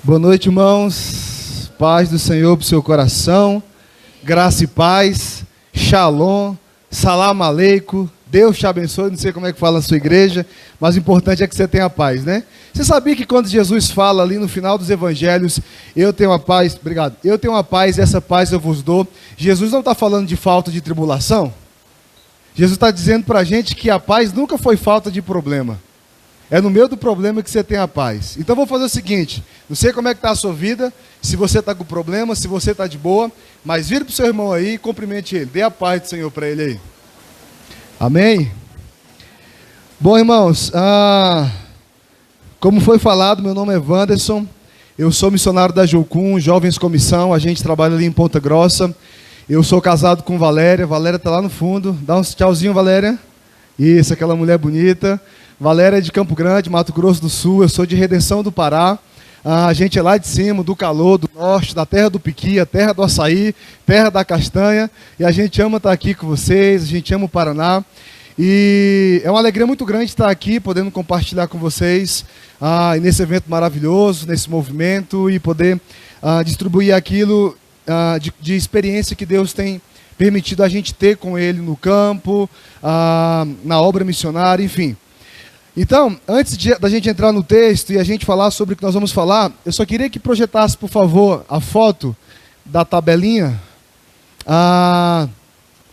Boa noite, irmãos. Paz do Senhor para o seu coração. Graça e paz. Shalom. Salam aleikum. Deus te abençoe. Não sei como é que fala na sua igreja, mas o importante é que você tenha paz, né? Você sabia que quando Jesus fala ali no final dos evangelhos, eu tenho a paz, obrigado, eu tenho a paz e essa paz eu vos dou. Jesus não está falando de falta de tribulação. Jesus está dizendo para a gente que a paz nunca foi falta de problema. É no meio do problema que você tem a paz. Então vou fazer o seguinte, não sei como é que está a sua vida, se você está com problema, se você está de boa, mas vire para o seu irmão aí e cumprimente ele. Dê a paz do Senhor para ele aí. Amém? Bom, irmãos, como foi falado, meu nome é Wanderson, eu sou missionário da Jocum, Jovens Comissão, a gente trabalha ali em Ponta Grossa. Eu sou casado com Valéria está lá no fundo, dá um tchauzinho, Valéria. Isso, aquela mulher bonita. Valéria é de Campo Grande, Mato Grosso do Sul, eu sou de Redenção do Pará. A gente é lá de cima, do calor, do norte, da terra do piqui, a terra do açaí, terra da castanha. E a gente ama estar aqui com vocês, a gente ama o Paraná. E é uma alegria muito grande estar aqui, podendo compartilhar com vocês nesse evento maravilhoso, nesse movimento, e poder distribuir aquilo de experiência que Deus tem permitido a gente ter com Ele no campo, na obra missionária, enfim. Então, antes da gente entrar no texto e a gente falar sobre o que nós vamos falar, eu só queria que projetasse, por favor, a foto da tabelinha.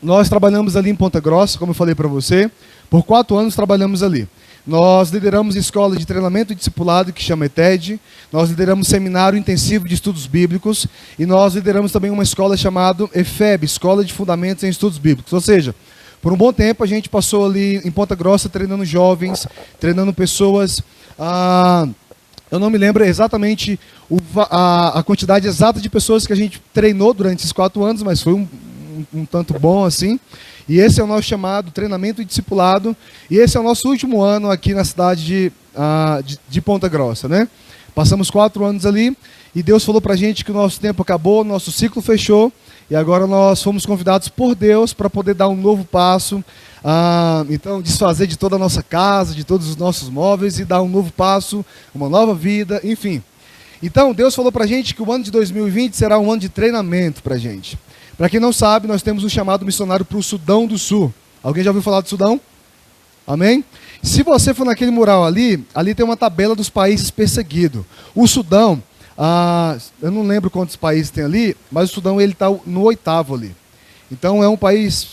Nós trabalhamos ali em Ponta Grossa, como eu falei para você, por 4 anos trabalhamos ali. Nós lideramos escola de treinamento e discipulado, que chama ETED, nós lideramos seminário intensivo de estudos bíblicos, e nós lideramos também uma escola chamada EFEB, Escola de Fundamentos em Estudos Bíblicos, ou seja, por um bom tempo a gente passou ali em Ponta Grossa treinando jovens, treinando pessoas. Eu não me lembro exatamente a quantidade exata de pessoas que a gente treinou durante esses 4 anos, mas foi um tanto bom assim. E esse é o nosso chamado treinamento e discipulado. E esse é o nosso último ano aqui na cidade de Ponta Grossa, né? Passamos 4 anos ali e Deus falou pra gente que o nosso tempo acabou, o nosso ciclo fechou. E agora nós fomos convidados por Deus para poder dar um novo passo. Então, desfazer de toda a nossa casa, de todos os nossos móveis e dar um novo passo, uma nova vida, enfim. Então, Deus falou para a gente que o ano de 2020 será um ano de treinamento para a gente. Para quem não sabe, nós temos um chamado missionário para o Sudão do Sul. Alguém já ouviu falar do Sudão? Amém? Se você for naquele mural ali tem uma tabela dos países perseguidos. O Sudão... eu não lembro quantos países tem ali, mas o Sudão está no 8º ali. Então é um país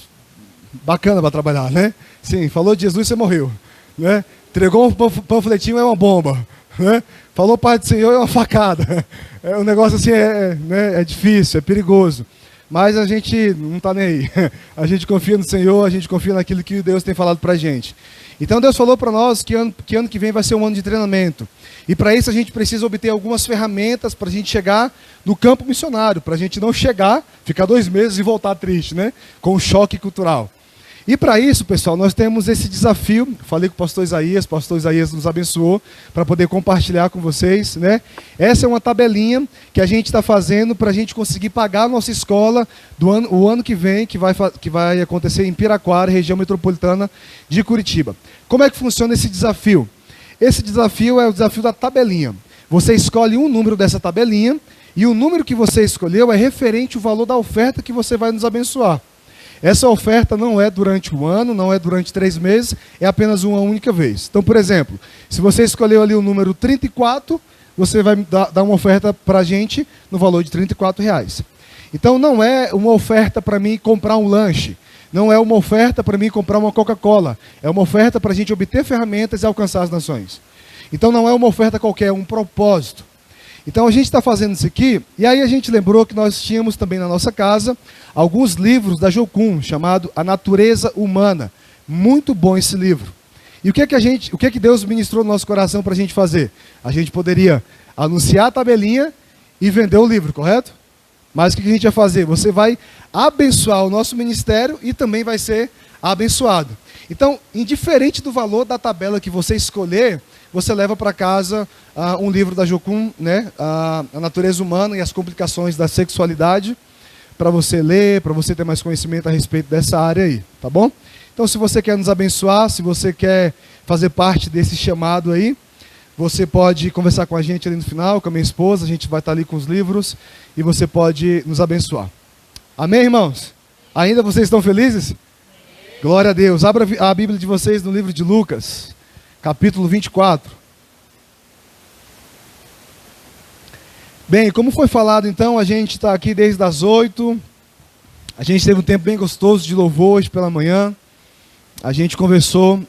bacana para trabalhar, né? Sim, falou de Jesus, você morreu, né? Entregou um panfletinho, é uma bomba, né? Falou Pai do Senhor, é uma facada. É um negócio assim, né? É difícil, é perigoso. Mas a gente não está nem aí. A gente confia no Senhor, a gente confia naquilo que Deus tem falado para a gente. Então Deus falou para nós que ano que vem vai ser um ano de treinamento. E para isso a gente precisa obter algumas ferramentas para a gente chegar no campo missionário, para a gente não chegar, ficar 2 meses e voltar triste, né? Com um choque cultural. E para isso, pessoal, nós temos esse desafio. Falei com o pastor Isaías nos abençoou para poder compartilhar com vocês, né? Essa é uma tabelinha que a gente está fazendo para a gente conseguir pagar a nossa escola o ano que vem, que vai acontecer em Piraquara, região metropolitana de Curitiba. Como é que funciona esse desafio? Esse desafio é o desafio da tabelinha. Você escolhe um número dessa tabelinha e o número que você escolheu é referente ao valor da oferta que você vai nos abençoar. Essa oferta não é durante um ano, não é durante 3 meses, é apenas uma única vez. Então, por exemplo, se você escolheu ali o número 34, você vai dar uma oferta para a gente no valor de R$34. Então, não é uma oferta para mim comprar um lanche. Não é uma oferta para mim comprar uma Coca-Cola. É uma oferta para a gente obter ferramentas e alcançar as nações. Então não é uma oferta qualquer, é um propósito. Então a gente está fazendo isso aqui, e aí a gente lembrou que nós tínhamos também na nossa casa alguns livros da Jocum, chamado A Natureza Humana. Muito bom esse livro. E o que é que Deus ministrou no nosso coração para a gente fazer? A gente poderia anunciar a tabelinha e vender o livro, correto? Mas o que a gente vai fazer? Você vai abençoar o nosso ministério e também vai ser abençoado. Então, indiferente do valor da tabela que você escolher, você leva para casa um livro da Jocum, né? A Natureza Humana e as Complicações da Sexualidade, para você ler, para você ter mais conhecimento a respeito dessa área aí, tá bom? Então, se você quer nos abençoar, se você quer fazer parte desse chamado aí, você pode conversar com a gente ali no final, com a minha esposa, a gente vai estar ali com os livros e você pode nos abençoar. Amém, irmãos? Ainda vocês estão felizes? Glória a Deus. Abra a Bíblia de vocês no livro de Lucas, capítulo 24. Bem, como foi falado então, a gente está aqui desde as 8. A gente teve um tempo bem gostoso de louvor hoje pela manhã. A gente conversou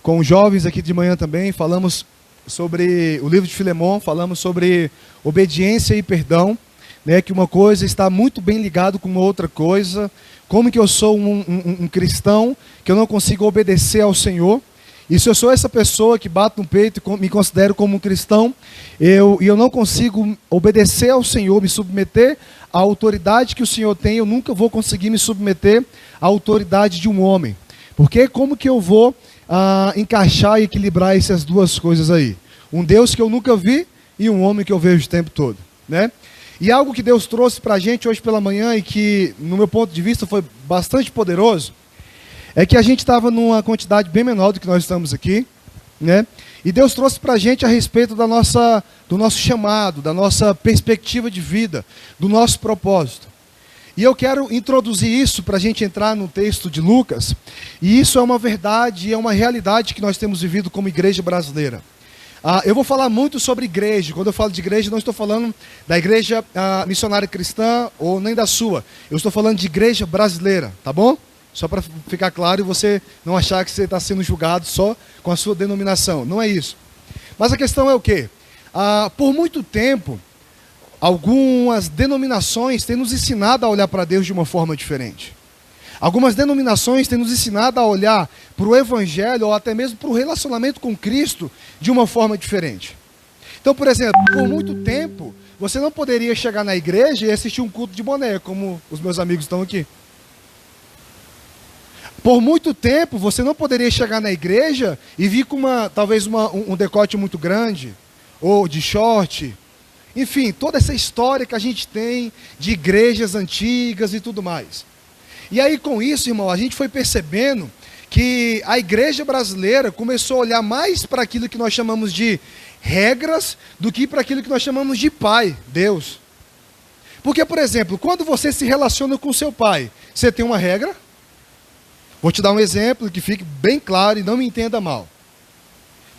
com os jovens aqui de manhã também. Falamos sobre o livro de Filemão, falamos sobre obediência e perdão, né, que uma coisa está muito bem ligado com uma outra coisa. Como que eu sou um cristão que eu não consigo obedecer ao Senhor? E se eu sou essa pessoa que bate no peito e me considero como um cristão, eu não consigo obedecer ao Senhor, me submeter à autoridade que o Senhor tem, eu nunca vou conseguir me submeter à autoridade de um homem. Porque como que eu vou encaixar e equilibrar essas duas coisas aí? Um Deus que eu nunca vi e um homem que eu vejo o tempo todo, né? E algo que Deus trouxe para a gente hoje pela manhã e que, no meu ponto de vista, foi bastante poderoso, é que a gente estava numa quantidade bem menor do que nós estamos aqui, né? E Deus trouxe para a gente a respeito do nosso chamado, da nossa perspectiva de vida, do nosso propósito. E eu quero introduzir isso para a gente entrar no texto de Lucas, e isso é uma verdade, é uma realidade que nós temos vivido como igreja brasileira. Eu vou falar muito sobre igreja. Quando eu falo de igreja, não estou falando da igreja missionária cristã ou nem da sua. Eu estou falando de igreja brasileira, tá bom? Só para ficar claro e você não achar que você está sendo julgado só com a sua denominação. Não é isso. Mas a questão é o quê? Por muito tempo, algumas denominações têm nos ensinado a olhar para Deus de uma forma diferente. Algumas denominações têm nos ensinado a olhar para o Evangelho ou até mesmo para o relacionamento com Cristo de uma forma diferente. Então, por exemplo, por muito tempo, você não poderia chegar na igreja e assistir um culto de boné, como os meus amigos estão aqui. Por muito tempo, você não poderia chegar na igreja e vir com talvez um decote muito grande, ou de short. Enfim, toda essa história que a gente tem de igrejas antigas e tudo mais. E aí com isso, irmão, a gente foi percebendo que a igreja brasileira começou a olhar mais para aquilo que nós chamamos de regras do que para aquilo que nós chamamos de Pai, Deus. Porque, por exemplo, quando você se relaciona com seu pai, você tem uma regra. Vou te dar um exemplo que fique bem claro e não me entenda mal.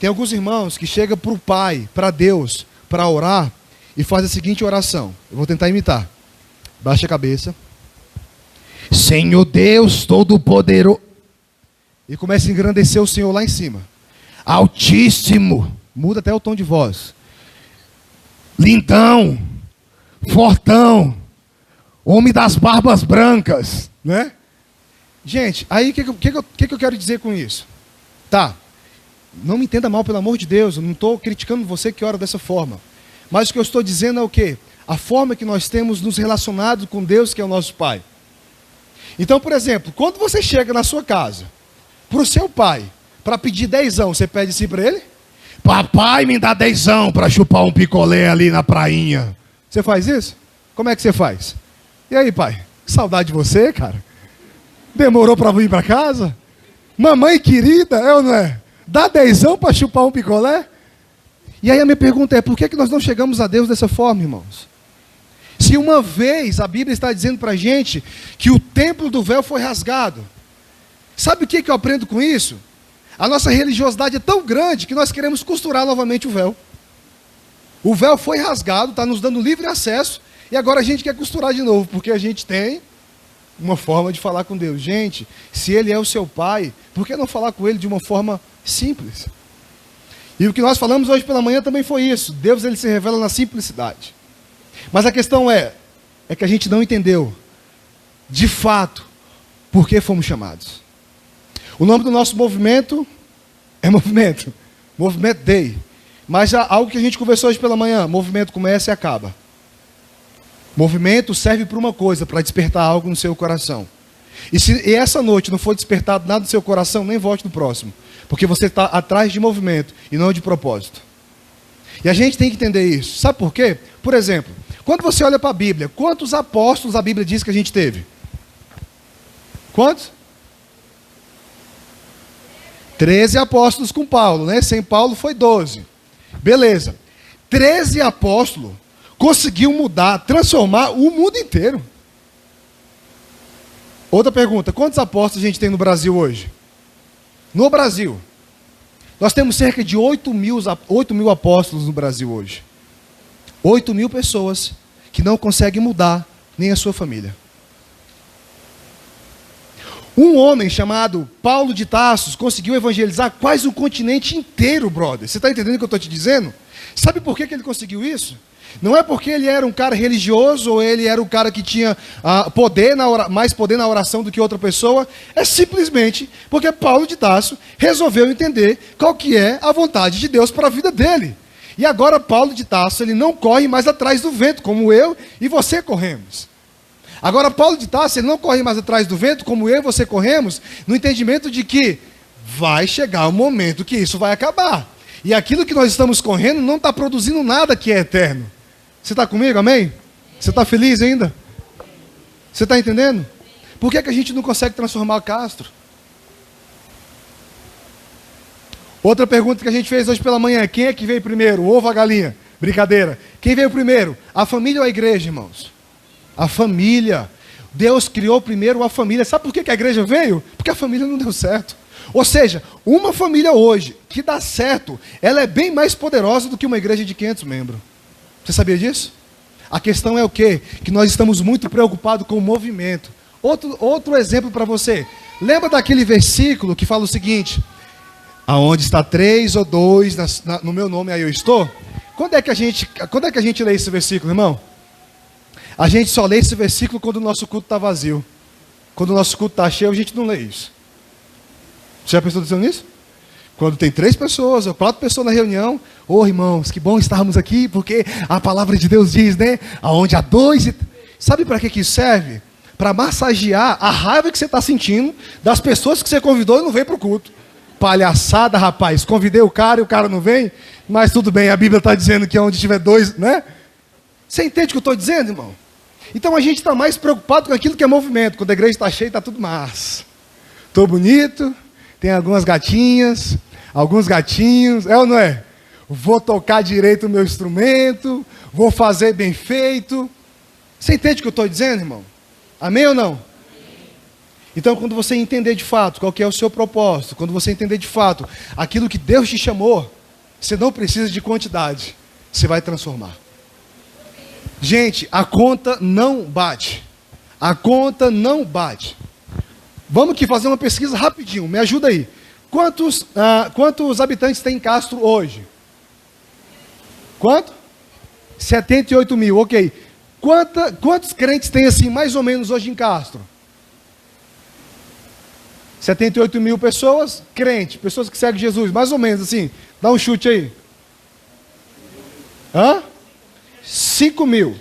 Tem alguns irmãos que chegam para o Pai, para Deus, para orar e fazem a seguinte oração. Eu vou tentar imitar. Baixa a cabeça. Senhor Deus Todo-Poderoso. E começa a engrandecer o Senhor lá em cima. Altíssimo. Muda até o tom de voz. Lindão. Fortão. Homem das barbas brancas. Né? Gente, aí o que eu quero dizer com isso? Tá. Não me entenda mal, pelo amor de Deus. Eu não estou criticando você que ora dessa forma. Mas o que eu estou dizendo é o quê? A forma que nós temos nos relacionado com Deus, que é o nosso Pai. Então, por exemplo, quando você chega na sua casa, para o seu pai, para pedir 10ão, você pede assim para ele? Papai, me dá 10ão para chupar um picolé ali na prainha. Você faz isso? Como é que você faz? E aí, pai? Que saudade de você, cara. Demorou para vir para casa? Mamãe querida, é ou não é? Dá 10ão para chupar um picolé? E aí a minha pergunta é, por que nós não chegamos a Deus dessa forma, irmãos? Se uma vez a Bíblia está dizendo para a gente que o templo do véu foi rasgado. Sabe o que eu aprendo com isso? A nossa religiosidade é tão grande que nós queremos costurar novamente o véu. O véu foi rasgado, está nos dando livre acesso, e agora a gente quer costurar de novo, porque a gente tem uma forma de falar com Deus. Gente, se Ele é o seu Pai, por que não falar com Ele de uma forma simples? E o que nós falamos hoje pela manhã também foi isso. Deus, Ele se revela na simplicidade. Mas a questão é que a gente não entendeu, de fato, por que fomos chamados. O nome do nosso movimento é Movimento Day. Mas algo que a gente conversou hoje pela manhã, movimento começa e acaba. Movimento serve para uma coisa, para despertar algo no seu coração. E essa noite não for despertado nada no seu coração, nem volte no próximo. Porque você está atrás de movimento e não de propósito. E a gente tem que entender isso. Sabe por quê? Por exemplo, quando você olha para a Bíblia, quantos apóstolos a Bíblia diz que a gente teve? Quantos? 13 apóstolos com Paulo, né? Sem Paulo foi 12. Beleza. 13 apóstolos conseguiu mudar, transformar o mundo inteiro. Outra pergunta, quantos apóstolos a gente tem no Brasil hoje? No Brasil, nós temos cerca de 8 mil apóstolos no Brasil hoje. 8 mil pessoas que não conseguem mudar nem a sua família. Um homem chamado Paulo de Tarso conseguiu evangelizar quase o continente inteiro, brother. Você está entendendo o que eu estou te dizendo? Sabe por que ele conseguiu isso? Não é porque ele era um cara religioso ou ele era um cara que tinha mais poder na oração do que outra pessoa. É simplesmente porque Paulo de Tarso resolveu entender qual que é a vontade de Deus para a vida dele. E agora Paulo de Tarso, ele não corre mais atrás do vento, como eu e você corremos. Agora Paulo de Tarso, ele não corre mais atrás do vento, como eu e você corremos, no entendimento de que vai chegar o momento que isso vai acabar. E aquilo que nós estamos correndo não está produzindo nada que é eterno. Você está comigo, amém? Você está feliz ainda? Você está entendendo? Por que a gente não consegue transformar Castro? Outra pergunta que a gente fez hoje pela manhã: quem é que veio primeiro, o ovo ou a galinha? Brincadeira. Quem veio primeiro? A família ou a igreja, irmãos? A família. Deus criou primeiro a família. Sabe por que a igreja veio? Porque a família não deu certo. Ou seja, uma família hoje que dá certo, ela é bem mais poderosa do que uma igreja de 500 membros. Você sabia disso? A questão é o quê? Que nós estamos muito preocupados com o movimento. Outro exemplo para você. Lembra daquele versículo que fala o seguinte: aonde está 3 ou 2, no meu nome aí eu estou? Quando é que a gente lê esse versículo, irmão? A gente só lê esse versículo quando o nosso culto está vazio. Quando o nosso culto está cheio, a gente não lê isso. Você já prestou atenção nisso? Quando tem 3 pessoas ou 4 pessoas na reunião, irmãos, que bom estarmos aqui, porque a palavra de Deus diz, né? Aonde há 2... Sabe para que isso serve? Para massagear a raiva que você está sentindo das pessoas que você convidou e não veio para o culto. Palhaçada, rapaz. Convidei o cara e o cara não vem, mas tudo bem, a Bíblia está dizendo que onde tiver 2, né? Você entende o que eu estou dizendo, irmão? Então a gente está mais preocupado com aquilo que é movimento. Quando a igreja está cheia, está tudo massa. Estou bonito, tem algumas gatinhas, alguns gatinhos, é ou não é? Vou tocar direito o meu instrumento, vou fazer bem feito. Você entende o que eu estou dizendo, irmão? Amém ou não? Então, quando você entender de fato qual que é o seu propósito, quando você entender de fato aquilo que Deus te chamou, você não precisa de quantidade, você vai transformar. Gente, a conta não bate. A conta não bate. Vamos aqui fazer uma pesquisa rapidinho, me ajuda aí. Quantos habitantes tem em Castro hoje? Quanto? 78 mil, ok. Quantos crentes tem assim, mais ou menos, hoje em Castro? 78 mil pessoas, crente, pessoas que seguem Jesus, mais ou menos assim. Dá um chute aí. 5 mil.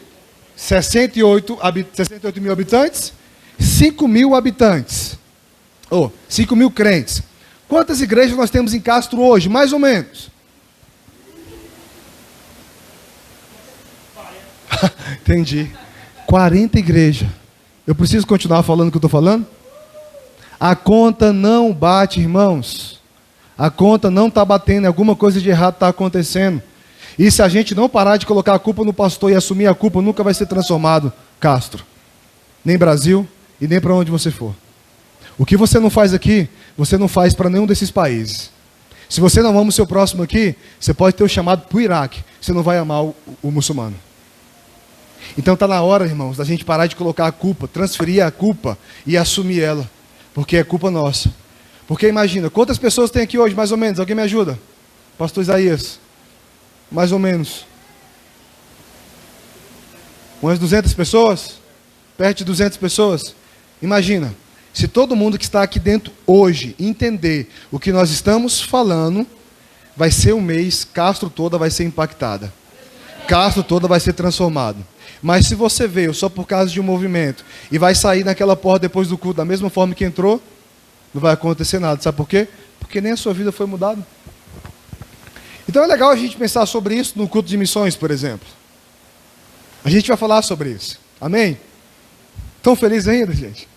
68 mil habitantes, 5 mil habitantes. 5 mil crentes. Quantas igrejas nós temos em Castro hoje, mais ou menos? Entendi. 40 igrejas. Eu preciso continuar falando o que eu estou falando? A conta não bate, irmãos. A conta não está batendo, alguma coisa de errado está acontecendo. E se a gente não parar de colocar a culpa no pastor e assumir a culpa, nunca vai ser transformado, Castro. Nem Brasil e nem para onde você for. O que você não faz aqui, você não faz para nenhum desses países. Se você não ama o seu próximo aqui, você pode ter o chamado para o Iraque. Você não vai amar o muçulmano. Então está na hora, irmãos, da gente parar de colocar a culpa, transferir a culpa e assumir ela. Porque é culpa nossa. Porque imagina, quantas pessoas tem aqui hoje, mais ou menos? Alguém me ajuda? Pastor Isaías. Mais ou menos. Umas 200 pessoas? Perto de 200 pessoas? Imagina, se todo mundo que está aqui dentro hoje entender o que nós estamos falando, vai ser um mês, Castro toda vai ser impactada. Castro toda vai ser transformado. Mas se você veio só por causa de um movimento e vai sair naquela porta depois do culto da mesma forma que entrou, não vai acontecer nada. Sabe por quê? Porque nem a sua vida foi mudada. Então é legal a gente pensar sobre isso no culto de missões, por exemplo. A gente vai falar sobre isso. Amém? Estão felizes ainda, gente?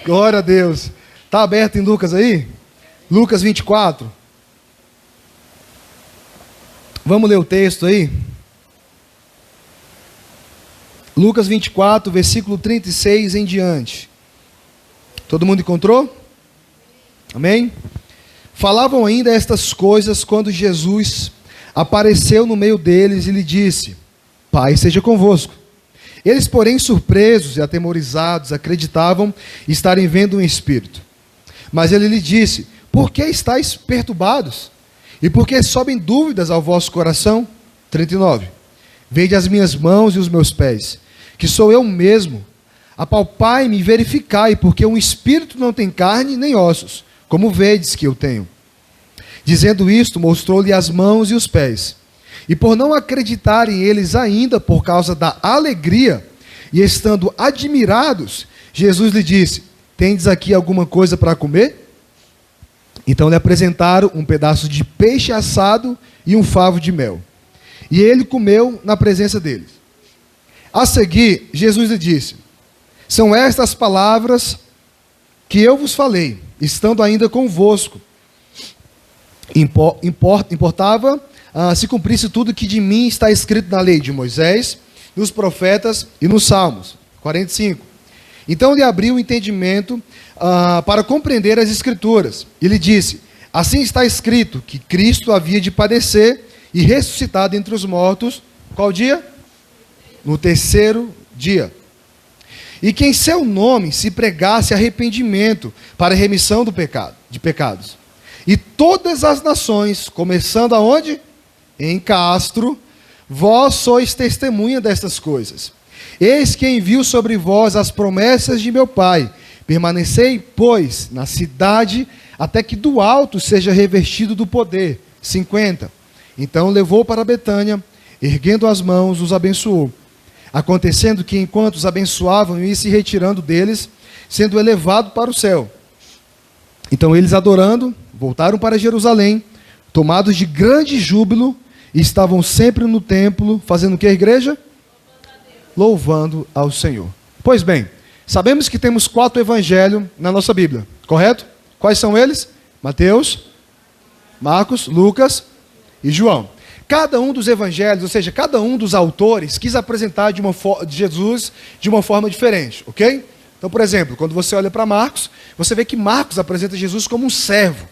Glória a Deus. Está aberto em Lucas aí? Lucas 24. Vamos ler o texto aí? Lucas 24, versículo 36 em diante. Todo mundo encontrou? Amém? Falavam ainda estas coisas quando Jesus apareceu no meio deles e lhe disse: Pai seja convosco. Eles, porém, surpresos e atemorizados, acreditavam estarem vendo um espírito. Mas ele lhe disse: Por que estáis perturbados? E por que sobem dúvidas ao vosso coração? 39. Vede as minhas mãos e os meus pés, que sou eu mesmo. Apalpai-me e verificai, porque um espírito não tem carne nem ossos, como vedes que eu tenho. Dizendo isto, mostrou-lhe as mãos e os pés. E por não acreditarem eles ainda por causa da alegria, e estando admirados, Jesus lhe disse: Tendes aqui alguma coisa para comer? Então lhe apresentaram um pedaço de peixe assado e um favo de mel. E ele comeu na presença deles. A seguir, Jesus lhe disse: São estas palavras que eu vos falei, estando ainda convosco. Importava se cumprisse tudo que de mim está escrito na lei de Moisés, nos profetas e nos salmos. 45. Então lhe abriu o entendimento para compreender as escrituras. E lhe disse: Assim está escrito que Cristo havia de padecer e ressuscitar dentre os mortos. Qual dia? No terceiro dia. E que em seu nome se pregasse arrependimento para remissão de pecados. E todas as nações, começando aonde? Em Castro, vós sois testemunha destas coisas. Eis que envio sobre vós as promessas de meu Pai. Permanecei, pois, na cidade, até que do alto seja revestido do poder. 50. Então levou para Betânia, erguendo as mãos, os abençoou. Acontecendo que, enquanto os abençoavam, ia se retirando deles, sendo elevado para o céu. Então eles, adorando, voltaram para Jerusalém, tomados de grande júbilo, e estavam sempre no templo, fazendo o que, a igreja? Louvando ao Senhor. Pois bem, sabemos que temos 4 evangelhos na nossa Bíblia, correto? Quais são eles? Mateus, Marcos, Lucas e João. Cada um dos evangelhos, ou seja, cada um dos autores, quis apresentar de Jesus de uma forma diferente, ok? Então, por exemplo, quando você olha para Marcos, você vê que Marcos apresenta Jesus como um servo,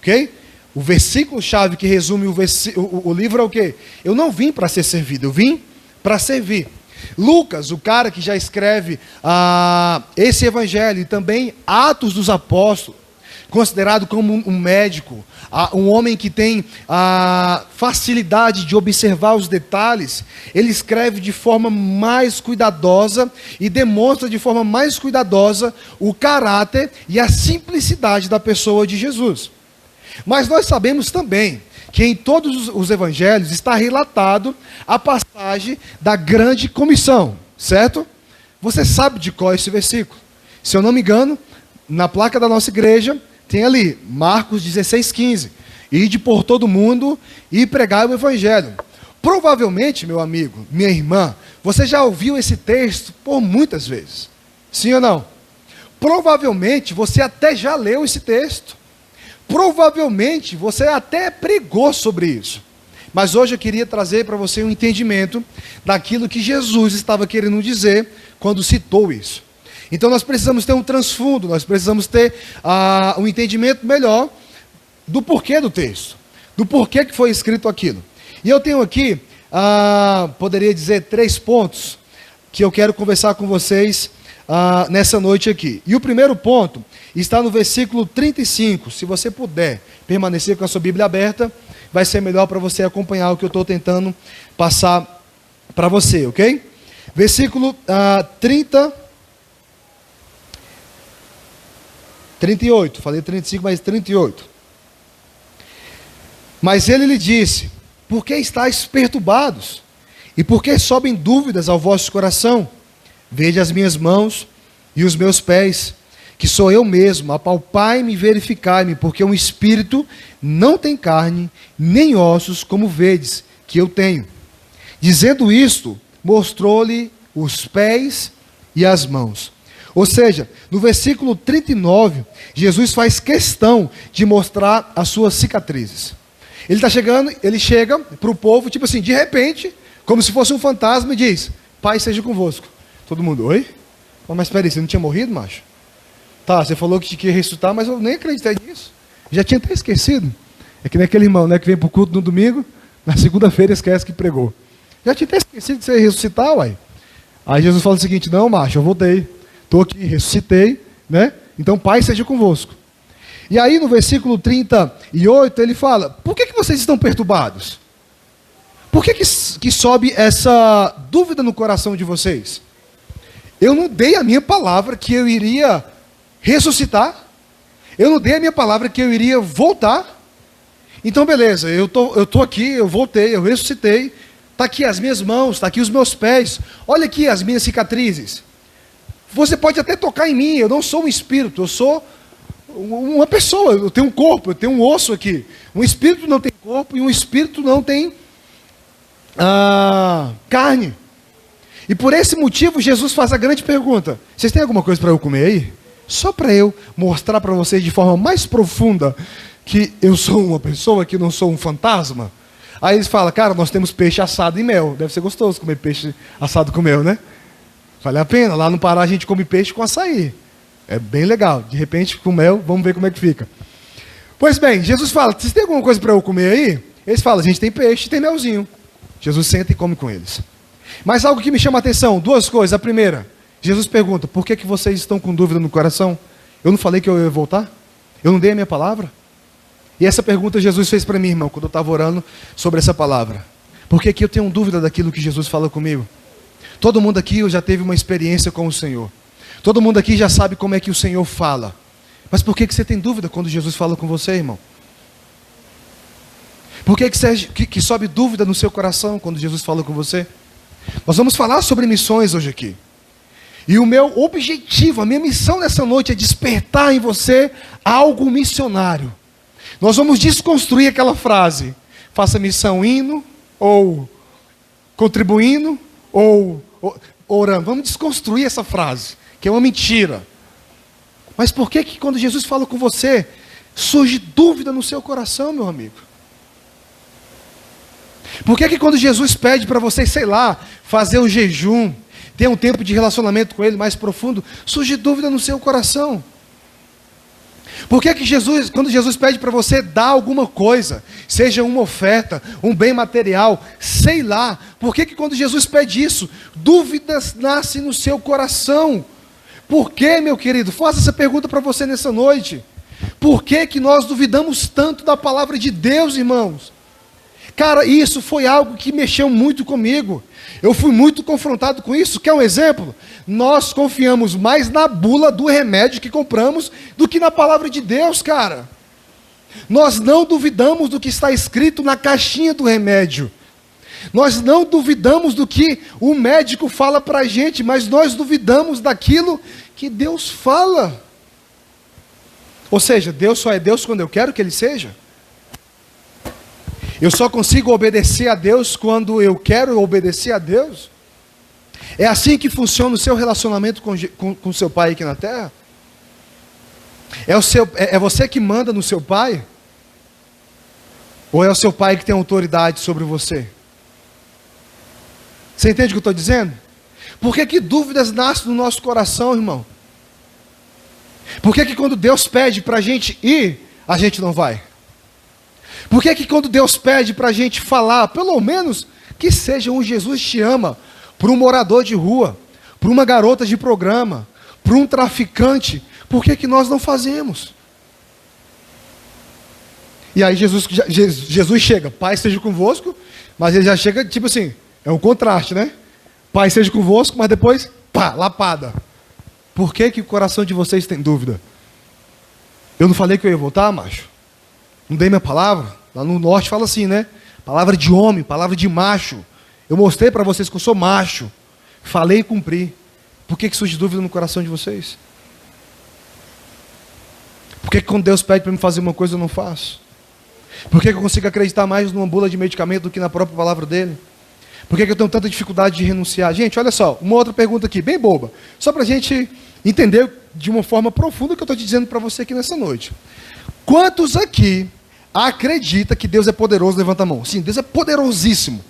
ok? O versículo-chave que resume o livro é o quê? Eu não vim para ser servido, eu vim para servir. Lucas, o cara que já escreve esse evangelho e também Atos dos Apóstolos, considerado como um médico, um homem que tem a facilidade de observar os detalhes, ele escreve de forma mais cuidadosa e demonstra de forma mais cuidadosa o caráter e a simplicidade da pessoa de Jesus. Mas nós sabemos também que em todos os evangelhos está relatado a passagem da grande comissão, certo? Você sabe de qual é esse versículo? Se eu não me engano, na placa da nossa igreja, tem ali, Marcos 16:15. Ide por todo mundo e pregai o evangelho. Provavelmente, meu amigo, minha irmã, você já ouviu esse texto por muitas vezes. Sim ou não? Provavelmente você até já leu esse texto. Provavelmente você até pregou sobre isso. Mas hoje eu queria trazer para você um entendimento daquilo que Jesus estava querendo dizer quando citou isso. Então nós precisamos ter um transfundo, nós precisamos ter um entendimento melhor do porquê do texto, do porquê que foi escrito aquilo. E eu tenho aqui, poderia dizer, 3 pontos que eu quero conversar com vocês nessa noite aqui. E o primeiro ponto está no versículo 35. Se você puder permanecer com a sua Bíblia aberta, vai ser melhor para você acompanhar o que eu estou tentando passar para você, ok? Versículo 38, falei 35, mas 38. Mas ele lhe disse: Por que estáis perturbados? E por que sobem dúvidas ao vosso coração? Vede as minhas mãos e os meus pés, que sou eu mesmo. Apalpai-me e verificai-me, porque um espírito não tem carne, nem ossos, como vedes que eu tenho. Dizendo isto, mostrou-lhe os pés e as mãos. Ou seja, no versículo 39, Jesus faz questão de mostrar as suas cicatrizes. Ele está chegando, ele chega para o povo, tipo assim, de repente, como se fosse um fantasma, e diz: Pai seja convosco. Todo mundo, oi? Mas espera aí, você não tinha morrido, macho? Tá, você falou que ia ressuscitar, mas eu nem acreditei nisso. Já tinha até esquecido. É que nem aquele irmão, né, que vem para o culto no domingo, na segunda-feira esquece que pregou. Já tinha até esquecido que você ia ressuscitar, uai. Aí Jesus fala o seguinte: não, macho, eu voltei. Estou aqui, ressuscitei, né? Então, Pai seja convosco. E aí, no versículo 38, ele fala: por que vocês estão perturbados? Por que sobe essa dúvida no coração de vocês? Eu não dei a minha palavra que eu iria ressuscitar. Eu não dei a minha palavra que eu iria voltar. Então, beleza, eu tô aqui, eu voltei, eu ressuscitei. Está aqui as minhas mãos, está aqui os meus pés. Olha aqui as minhas cicatrizes. Você pode até tocar em mim, eu não sou um espírito, eu sou uma pessoa, eu tenho um corpo, eu tenho um osso aqui. Um espírito não tem corpo e um espírito não tem carne. E por esse motivo Jesus faz a grande pergunta: vocês têm alguma coisa para eu comer aí? Só para eu mostrar para vocês de forma mais profunda que eu sou uma pessoa, que não sou um fantasma. Aí eles falam: cara, nós temos peixe assado e mel. Deve ser gostoso comer peixe assado com mel, né? Vale a pena. Lá no Pará a gente come peixe com açaí. É bem legal. De repente, com mel, vamos ver como é que fica. Pois bem, Jesus fala: vocês têm alguma coisa para eu comer aí? Eles falam: a gente tem peixe e tem melzinho. Jesus senta e come com eles. Mas algo que me chama a atenção, duas coisas. A primeira, Jesus pergunta: por que vocês estão com dúvida no coração? Eu não falei que eu ia voltar? Eu não dei a minha palavra? E essa pergunta Jesus fez para mim, irmão, quando eu estava orando sobre essa palavra. Por que eu tenho dúvida daquilo que Jesus fala comigo? Todo mundo aqui já teve uma experiência com o Senhor. Todo mundo aqui já sabe como é que o Senhor fala. Mas por que você tem dúvida quando Jesus fala com você, irmão? Por que sobe dúvida no seu coração quando Jesus fala com você? Nós vamos falar sobre missões hoje aqui. E o meu objetivo, a minha missão nessa noite é despertar em você algo missionário. Nós vamos desconstruir aquela frase: faça missão indo, ou contribuindo, ou orando. Vamos desconstruir essa frase, que é uma mentira. Mas por que quando Jesus fala com você, surge dúvida no seu coração, meu amigo? Por que quando Jesus pede para você, sei lá, fazer um jejum, ter um tempo de relacionamento com Ele mais profundo, surge dúvida no seu coração? Por que quando Jesus pede para você dar alguma coisa, seja uma oferta, um bem material, sei lá, por que quando Jesus pede isso, dúvidas nascem no seu coração? Por que, meu querido? Faça essa pergunta para você nessa noite. Por que nós duvidamos tanto da palavra de Deus, irmãos? Cara, isso foi algo que mexeu muito comigo. Eu fui muito confrontado com isso. Quer um exemplo? Nós confiamos mais na bula do remédio que compramos do que na palavra de Deus, cara. Nós não duvidamos do que está escrito na caixinha do remédio. Nós não duvidamos do que o médico fala para a gente, mas nós duvidamos daquilo que Deus fala. Ou seja, Deus só é Deus quando eu quero que Ele seja. Eu só consigo obedecer a Deus quando eu quero obedecer a Deus? É assim que funciona o seu relacionamento com seu pai aqui na terra? É você que manda no seu pai? Ou é o seu pai que tem autoridade sobre você? Você entende o que eu estou dizendo? Por que dúvidas nascem no nosso coração, irmão? Por que quando Deus pede para a gente ir, a gente não vai? Por que quando Deus pede para a gente falar, pelo menos que seja um Jesus te ama, para um morador de rua, para uma garota de programa, para um traficante, por que nós não fazemos? E aí Jesus chega: Pai seja convosco, mas ele já chega tipo assim, é um contraste, né? Pai seja convosco, mas depois, pá, lapada. Por que o coração de vocês tem dúvida? Eu não falei que eu ia voltar, macho? Não dei minha palavra? Lá no norte fala assim, né? Palavra de homem, palavra de macho. Eu mostrei para vocês que eu sou macho. Falei e cumpri. Por que surge dúvida no coração de vocês? Por que quando Deus pede para me fazer uma coisa eu não faço? Por que eu consigo acreditar mais numa bula de medicamento do que na própria palavra dele? Por que eu tenho tanta dificuldade de renunciar? Gente, olha só, uma outra pergunta aqui, bem boba. Só para a gente entender de uma forma profunda o que eu estou te dizendo para você aqui nessa noite. Quantos aqui acredita que Deus é poderoso? Levanta a mão. Sim, Deus é poderosíssimo.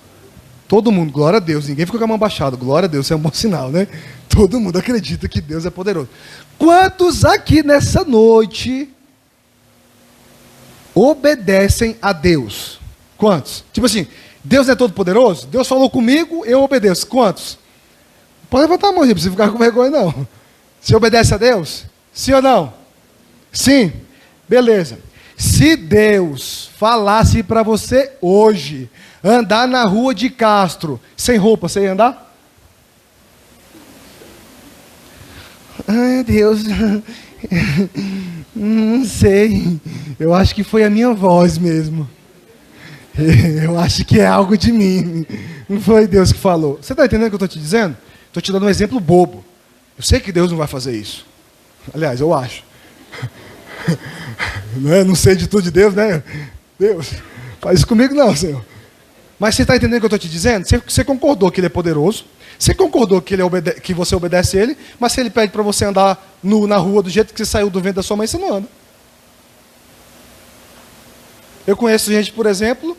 Todo mundo, glória a Deus. Ninguém fica com a mão baixada. Glória a Deus, isso é um bom sinal, né? Todo mundo acredita que Deus é poderoso. Quantos aqui nessa noite obedecem a Deus? Quantos? Tipo assim, Deus é todo poderoso? Deus falou comigo, eu obedeço. Quantos? Pode levantar a mão, não precisa ficar com vergonha não. Você obedece a Deus? Sim ou não? Sim? Beleza. Se Deus falasse para você hoje andar na rua de Castro sem roupa, você ia andar? Ai, Deus, não sei. Eu acho que foi a minha voz mesmo. Eu acho que é algo de mim. Não foi Deus que falou. Você está entendendo o que eu estou te dizendo? Estou te dando um exemplo bobo. Eu sei que Deus não vai fazer isso. Aliás, eu acho. Não sei de tudo de Deus, né? Deus, faz isso comigo não, Senhor. Mas você está entendendo o que eu estou te dizendo? Você concordou que Ele é poderoso. Você concordou que, que você obedece a Ele. Mas se Ele pede para você andar nu na rua do jeito que você saiu do ventre da sua mãe, você não anda. Eu conheço gente, por exemplo,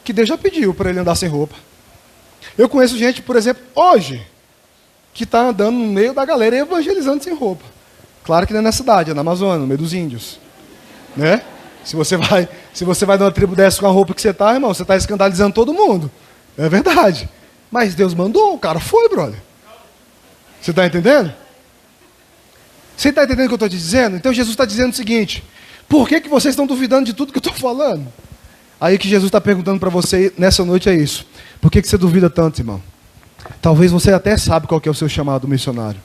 que Deus já pediu para ele andar sem roupa. Eu conheço gente, por exemplo, hoje, que está andando no meio da galera e evangelizando sem roupa. Claro que não é na cidade, é na Amazônia, no meio dos índios. Né? Se você vai numa tribo dessa com a roupa que você está, irmão, você está escandalizando todo mundo. É verdade. Mas Deus mandou, o cara foi, brother. Você está entendendo? Você está entendendo o que eu estou te dizendo? Então Jesus está dizendo o seguinte: por que vocês estão duvidando de tudo que eu estou falando? Aí o que Jesus está perguntando para você nessa noite é isso. Por que você duvida tanto, irmão? Talvez você até sabe qual que é o seu chamado missionário.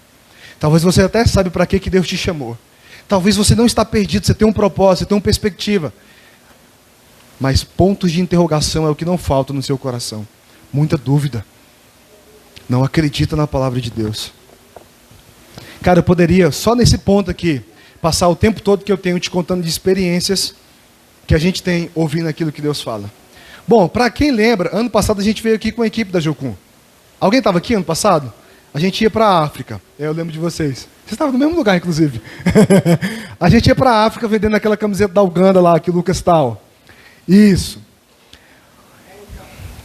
Talvez você até sabe para que Deus te chamou. Talvez você não está perdido, você tem um propósito, você tem uma perspectiva. Mas pontos de interrogação é o que não falta no seu coração. Muita dúvida. Não acredita na palavra de Deus. Cara, eu poderia, só nesse ponto aqui, passar o tempo todo que eu tenho te contando de experiências que a gente tem ouvindo aquilo que Deus fala. Bom, para quem lembra, ano passado a gente veio aqui com a equipe da Jocum. Alguém estava aqui ano passado? A gente ia para a África. Eu lembro de vocês. Vocês estavam no mesmo lugar, inclusive. A gente ia para a África vendendo aquela camiseta da Uganda lá, que o Lucas tal. Isso.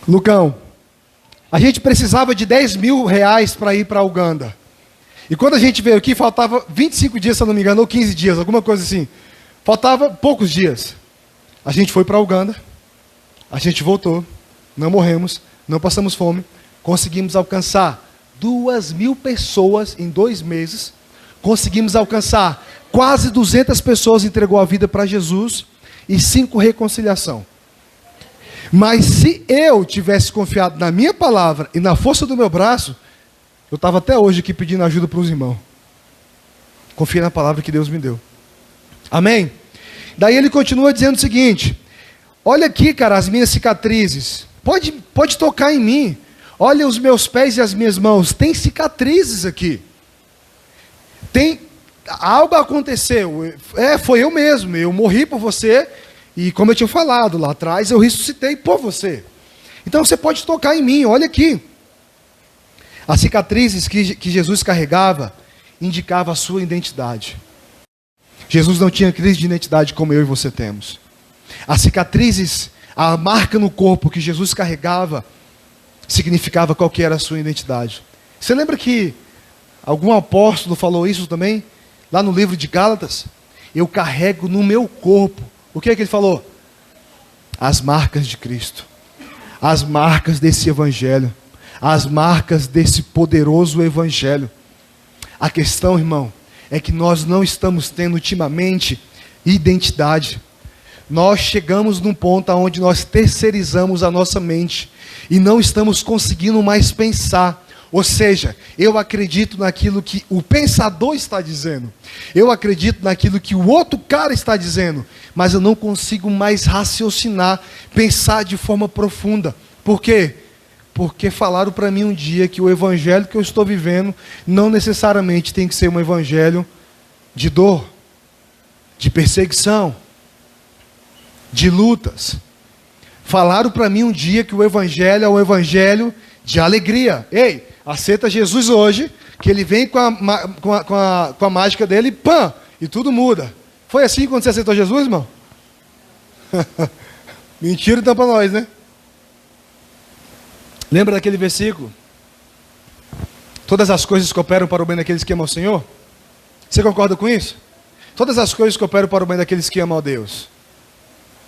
Lucão. A gente precisava de 10 mil reais para ir para a Uganda. E quando a gente veio aqui, faltava 25 dias, se eu não me engano, ou 15 dias, alguma coisa assim. Faltava poucos dias. A gente foi para a Uganda. A gente voltou. Não morremos. Não passamos fome. Conseguimos alcançar 2.000 pessoas em 2 meses. Conseguimos alcançar quase 200 pessoas, entregou a vida para Jesus. E 5 reconciliação. Mas se eu tivesse confiado na minha palavra e na força do meu braço, eu estava até hoje aqui pedindo ajuda para os irmãos. Confiei na palavra que Deus me deu. Amém? Daí ele continua dizendo o seguinte: olha aqui, cara, as minhas cicatrizes. Pode tocar em mim. Olha os meus pés e as minhas mãos. Tem cicatrizes aqui. Algo aconteceu. Foi eu mesmo. Eu morri por você. E como eu tinha falado lá atrás, eu ressuscitei por você. Então você pode tocar em mim. Olha aqui. As cicatrizes que Jesus carregava indicavam a sua identidade. Jesus não tinha crise de identidade como eu e você temos. As cicatrizes, a marca no corpo que Jesus carregava, significava qual que era a sua identidade. Você lembra que algum apóstolo falou isso também? Lá no livro de Gálatas? Eu carrego no meu corpo. O que é que ele falou? As marcas de Cristo. As marcas desse evangelho. As marcas desse poderoso evangelho. A questão, irmão, é que nós não estamos tendo ultimamente identidade. Nós chegamos num ponto onde nós terceirizamos a nossa mente e não estamos conseguindo mais pensar. Ou seja, eu acredito naquilo que o pensador está dizendo. Eu acredito naquilo que o outro cara está dizendo. Mas eu não consigo mais raciocinar, pensar de forma profunda. Por quê? Porque falaram para mim um dia que o evangelho que eu estou vivendo não necessariamente tem que ser um evangelho de dor, de perseguição, de lutas. Falaram para mim um dia que o evangelho é um evangelho de alegria. Ei, aceita Jesus hoje, que ele vem com a mágica dele, pã, e tudo muda. Foi assim quando você aceitou Jesus, irmão? Mentira então para nós, né? Lembra daquele versículo? Todas as coisas cooperam para o bem daqueles que amam o Senhor? Você concorda com isso? Todas as coisas cooperam para o bem daqueles que amam a Deus.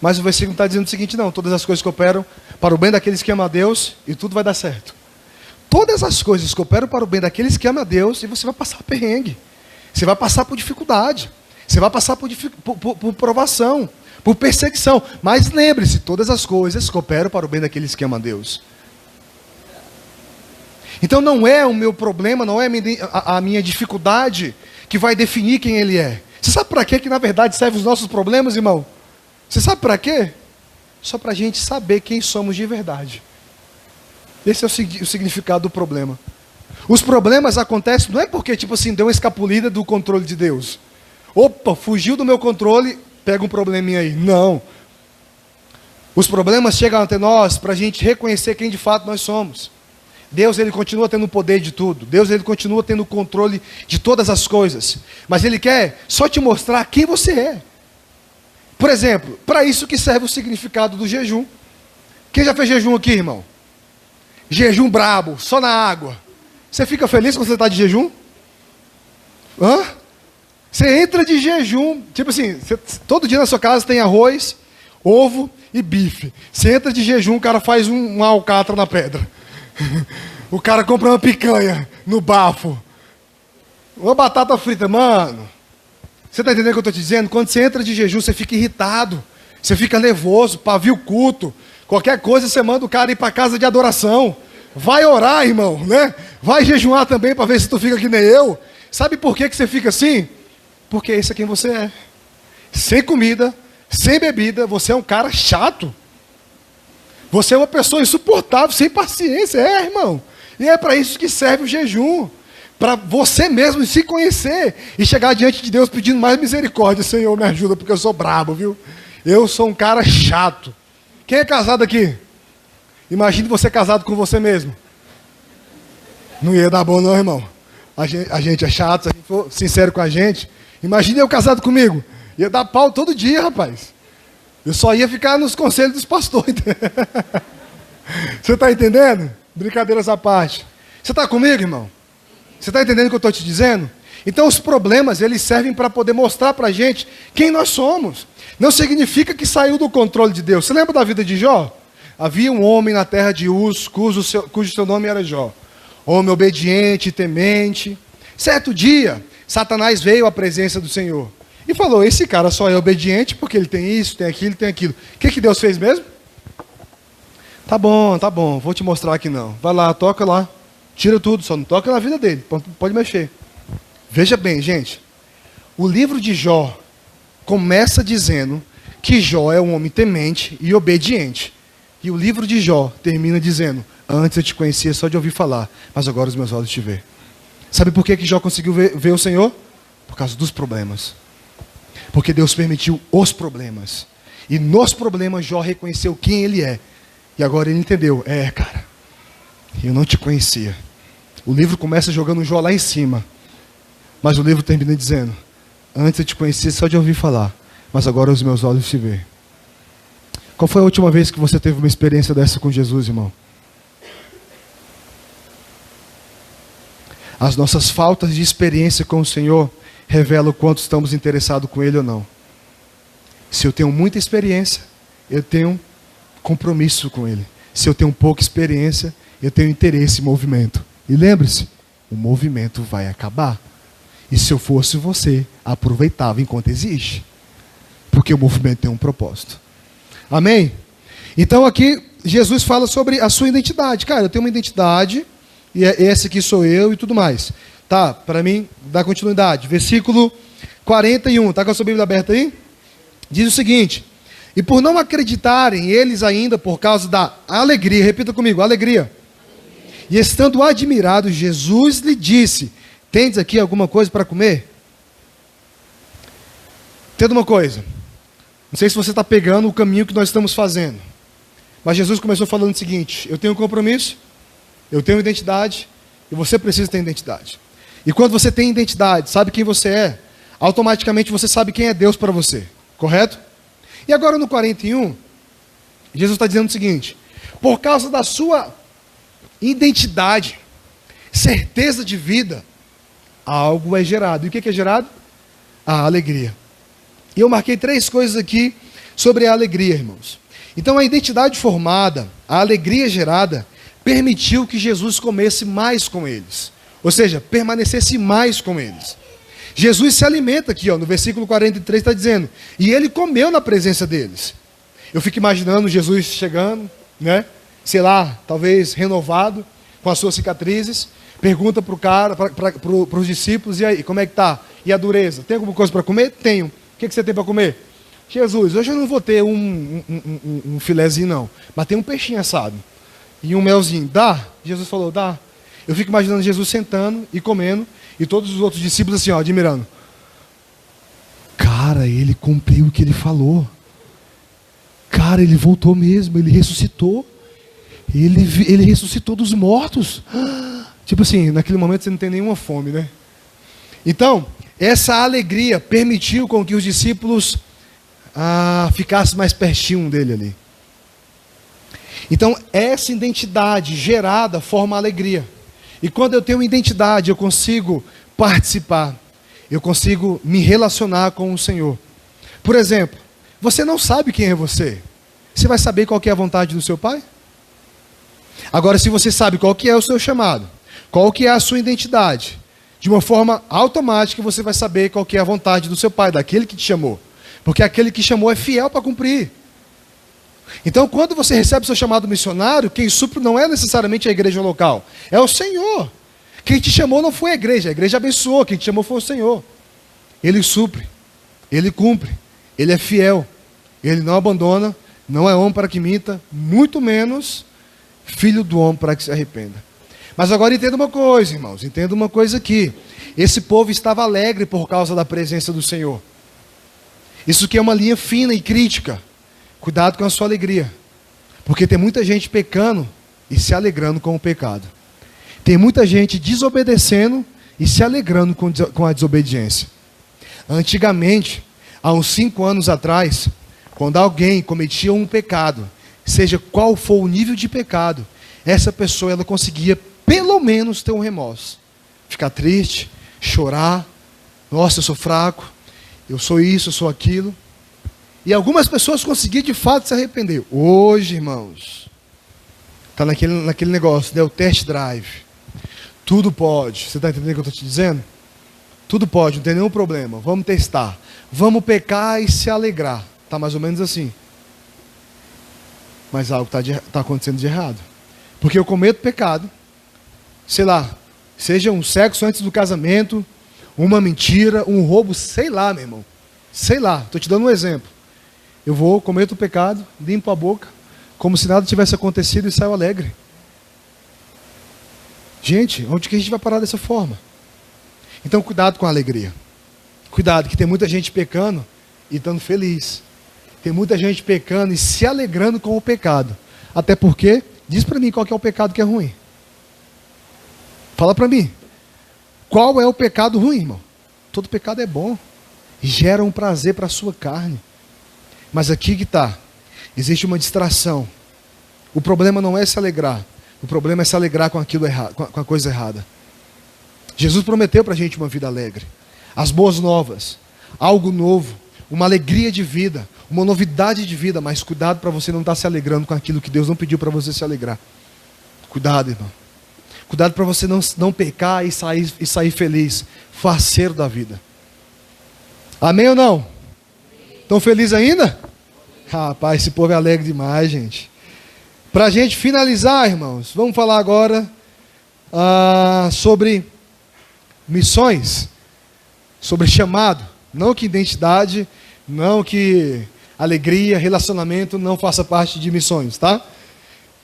Mas o versículo está dizendo o seguinte, não. Todas as coisas cooperam para o bem daqueles que amam a Deus e tudo vai dar certo. Todas as coisas cooperam para o bem daqueles que amam a Deus e você vai passar perrengue. Você vai passar por dificuldade. Você vai passar por provação, por perseguição. Mas lembre-se, todas as coisas cooperam para o bem daqueles que amam a Deus. Então não é o meu problema, não é a minha dificuldade que vai definir quem Ele é. Você sabe para que na verdade servem os nossos problemas, irmão? Você sabe para quê? Só para a gente saber quem somos de verdade. Esse é o significado do problema. Os problemas acontecem não é porque, tipo assim, deu uma escapulida do controle de Deus. Opa, fugiu do meu controle, pega um probleminha aí. Não. Os problemas chegam até nós para a gente reconhecer quem de fato nós somos. Deus, Ele continua tendo o poder de tudo. Deus, Ele continua tendo o controle de todas as coisas. Mas Ele quer só te mostrar quem você é. Por exemplo, para isso que serve o significado do jejum. Quem já fez jejum aqui, irmão? Jejum brabo, só na água. Você fica feliz quando você está de jejum? Hã? Você entra de jejum, tipo assim, todo dia na sua casa tem arroz, ovo e bife. Você entra de jejum, o cara faz um alcatra na pedra. O cara compra uma picanha no bafo. Uma batata frita, mano. Você está entendendo o que eu estou te dizendo? Quando você entra de jejum, você fica irritado. Você fica nervoso, pavio culto. Qualquer coisa, você manda o cara ir para casa de adoração. Vai orar, irmão, né? Vai jejuar também para ver se tu fica que nem eu. Sabe por que você fica assim? Porque esse é quem você é. Sem comida, sem bebida, você é um cara chato. Você é uma pessoa insuportável, sem paciência, irmão. E é para isso que serve o jejum. Para você mesmo se conhecer e chegar diante de Deus pedindo mais misericórdia. Senhor, me ajuda, porque eu sou brabo, viu? Eu sou um cara chato. Quem é casado aqui? Imagine você casado com você mesmo. Não ia dar bom não, irmão. A gente é chato, se a gente for sincero com a gente. Imagine eu casado comigo. Ia dar pau todo dia, rapaz. Eu só ia ficar nos conselhos dos pastores. Você está entendendo? Brincadeiras à parte. Você está comigo, irmão? Você está entendendo o que eu estou te dizendo? Então os problemas, eles servem para poder mostrar para a gente quem nós somos. Não significa que saiu do controle de Deus. Você lembra da vida de Jó? Havia um homem na terra de Uz, cujo seu nome era Jó. Homem obediente, temente. Certo dia, Satanás veio à presença do Senhor e falou, esse cara só é obediente porque ele tem isso, tem aquilo, tem aquilo. O que Deus fez mesmo? Tá bom, vou te mostrar aqui não. Vai lá, toca lá, tira tudo, só não toca na vida dele, pode mexer. Veja bem, gente, o livro de Jó começa dizendo que Jó é um homem temente e obediente. E o livro de Jó termina dizendo, antes eu te conhecia só de ouvir falar, mas agora os meus olhos te veem. Sabe por que Jó conseguiu ver o Senhor? Por causa dos problemas. Porque Deus permitiu os problemas. E nos problemas Jó reconheceu quem ele é. E agora ele entendeu, cara, eu não te conhecia. O livro começa jogando Jó lá em cima. Mas o livro termina dizendo, antes eu te conhecia só de ouvir falar, mas agora os meus olhos te veem. Qual foi a última vez que você teve uma experiência dessa com Jesus, irmão? As nossas faltas de experiência com o Senhor revelam o quanto estamos interessados com Ele ou não. Se eu tenho muita experiência, eu tenho compromisso com Ele. Se eu tenho pouca experiência, eu tenho interesse em movimento. E lembre-se, o movimento vai acabar. E se eu fosse você, aproveitava enquanto existe. Porque o movimento tem um propósito. Amém? Então aqui, Jesus fala sobre a sua identidade. Cara, eu tenho uma identidade, e esse aqui sou eu e tudo mais. Tá, para mim, dá continuidade. Versículo 41, tá com a sua Bíblia aberta aí? Diz o seguinte, e por não acreditarem eles ainda por causa da alegria, repita comigo, alegria. E estando admirados, Jesus lhe disse, tendes aqui alguma coisa para comer? Entenda uma coisa, não sei se você está pegando o caminho que nós estamos fazendo, mas Jesus começou falando o seguinte, eu tenho um compromisso, eu tenho identidade, e você precisa ter identidade. E quando você tem identidade, sabe quem você é, automaticamente você sabe quem é Deus para você. Correto? E agora no 41, Jesus está dizendo o seguinte: por causa da sua identidade, certeza de vida, algo é gerado. E o que é gerado? A alegria. E eu marquei 3 coisas aqui sobre a alegria, irmãos. Então a identidade formada, a alegria gerada, permitiu que Jesus comesse mais com eles. Ou seja, permanecesse mais com eles. Jesus se alimenta aqui, no versículo 43 está dizendo, e ele comeu na presença deles. Eu fico imaginando Jesus chegando, né? Sei lá, talvez renovado, com as suas cicatrizes, pergunta para o cara, para os discípulos, e aí, como é que tá? E a dureza? Tem alguma coisa para comer? Tenho. O que você tem para comer? Jesus, hoje eu não vou ter um filézinho não, mas tem um peixinho assado e um melzinho. Dá? Jesus falou, dá. Eu fico imaginando Jesus sentando e comendo, e todos os outros discípulos assim, admirando. Cara, ele cumpriu o que ele falou. Cara, ele voltou mesmo, ele ressuscitou. Ele ressuscitou dos mortos. Tipo assim, naquele momento você não tem nenhuma fome, né? Então, essa alegria permitiu com que os discípulos ficassem mais pertinho dele ali. Então, essa identidade gerada forma alegria. E quando eu tenho identidade, eu consigo participar. Eu consigo me relacionar com o Senhor. Por exemplo, você não sabe quem é você. Você vai saber qual que é a vontade do seu Pai? Agora, se você sabe qual que é o seu chamado, qual que é a sua identidade, de uma forma automática você vai saber qual que é a vontade do seu Pai, daquele que te chamou. Porque aquele que chamou é fiel para cumprir. Então, quando você recebe o seu chamado missionário, quem supre não é necessariamente a igreja local, é o Senhor. Quem te chamou não foi a igreja abençoou, quem te chamou foi o Senhor. Ele supre, Ele cumpre, Ele é fiel, Ele não abandona, não é homem para que minta, muito menos filho do homem para que se arrependa. Mas agora entenda uma coisa, irmãos, entenda uma coisa aqui. Esse povo estava alegre por causa da presença do Senhor. Isso aqui é uma linha fina e crítica. Cuidado com a sua alegria. Porque tem muita gente pecando e se alegrando com o pecado. Tem muita gente desobedecendo e se alegrando com a desobediência. Antigamente, há uns 5 anos atrás, quando alguém cometia um pecado, seja qual for o nível de pecado, essa pessoa ela conseguia pelo menos ter um remorso. Ficar triste, chorar. Nossa, eu sou fraco. Eu sou isso, eu sou aquilo. E algumas pessoas conseguiam de fato se arrepender. Hoje, irmãos, está naquele negócio, né? O test drive. Tudo pode. Você está entendendo o que eu estou te dizendo? Tudo pode, não tem nenhum problema. Vamos testar. Vamos pecar e se alegrar. Está mais ou menos assim. Mas algo está acontecendo de errado. Porque eu cometo pecado. Sei lá, seja um sexo antes do casamento, uma mentira, um roubo, sei lá, meu irmão. Sei lá, estou te dando um exemplo. Eu cometo o pecado, limpo a boca, como se nada tivesse acontecido e saio alegre. Gente, onde que a gente vai parar dessa forma? Então cuidado com a alegria. Cuidado, que tem muita gente pecando e estando feliz. Tem muita gente pecando e se alegrando com o pecado. Até porque, diz para mim qual que é o pecado que é ruim. Fala para mim. Qual é o pecado ruim, irmão? Todo pecado é bom. E gera um prazer para a sua carne. Mas aqui que está. Existe uma distração. O problema não é se alegrar. O problema é se alegrar com aquilo errado, com a coisa errada. Jesus prometeu para a gente uma vida alegre. As boas novas. Algo novo. Uma alegria de vida. Uma novidade de vida. Mas cuidado para você não estar se alegrando com aquilo que Deus não pediu para você se alegrar. Cuidado, irmão. Cuidado para você não pecar e sair feliz. Faceiro da vida. Amém ou não? Estão felizes ainda? Rapaz, esse povo é alegre demais, gente. Para a gente finalizar, irmãos, vamos falar agora sobre missões, sobre chamado. Não que identidade, não que alegria, relacionamento não faça parte de missões, tá?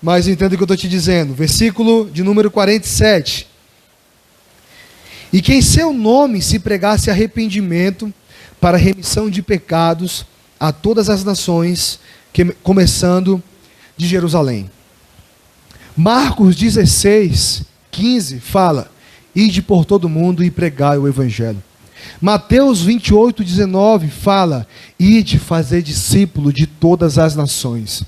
Mas entenda o que eu estou te dizendo. Versículo de número 47. E que em seu nome se pregasse arrependimento para remissão de pecados a todas as nações, começando de Jerusalém. Marcos 16, 15 fala: ide por todo mundo e pregai o evangelho. Mateus 28:19 fala, ide fazer discípulo de todas as nações.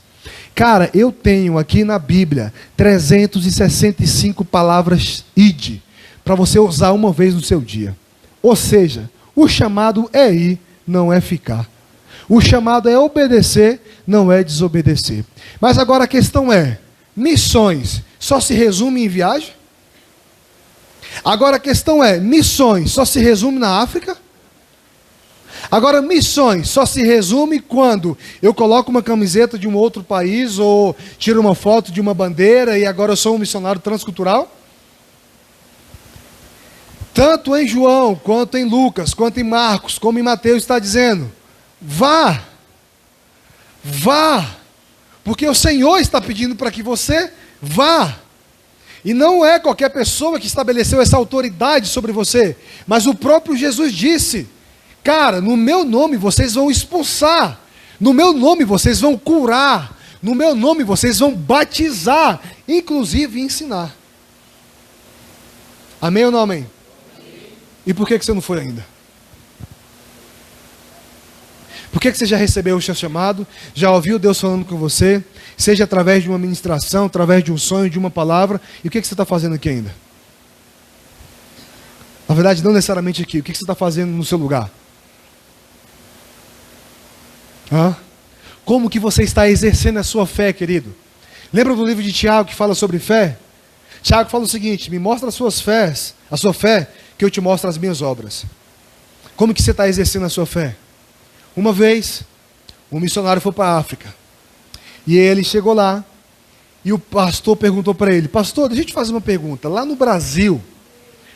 Cara, eu tenho aqui na Bíblia 365 palavras ide, para você usar uma vez no seu dia. Ou seja, o chamado é ir, não é ficar. O chamado é obedecer, não é desobedecer. Mas agora a questão é, missões só se resume em viagem? Agora a questão é, missões só se resume na África? Agora, missões só se resume quando eu coloco uma camiseta de um outro país ou tiro uma foto de uma bandeira e agora eu sou um missionário transcultural? Tanto em João, quanto em Lucas, quanto em Marcos, como em Mateus está dizendo, vá, porque o Senhor está pedindo para que você vá. E não é qualquer pessoa que estabeleceu essa autoridade sobre você, mas o próprio Jesus disse, cara, no meu nome vocês vão expulsar, no meu nome vocês vão curar, no meu nome vocês vão batizar, inclusive ensinar. Amém ou não amém? E por que você não foi ainda? Por que você já recebeu o seu chamado, já ouviu Deus falando com você, seja através de uma ministração, através de um sonho, de uma palavra, e o que você está fazendo aqui ainda? Na verdade, não necessariamente aqui, o que você está fazendo no seu lugar? Como que você está exercendo a sua fé, querido? Lembra do livro de Tiago que fala sobre fé? Tiago fala o seguinte, me mostra a sua fé, que eu te mostro as minhas obras. Como que você está exercendo a sua fé? Uma vez, um missionário foi para a África, e ele chegou lá, e o pastor perguntou para ele, pastor, deixa eu te fazer uma pergunta, lá no Brasil,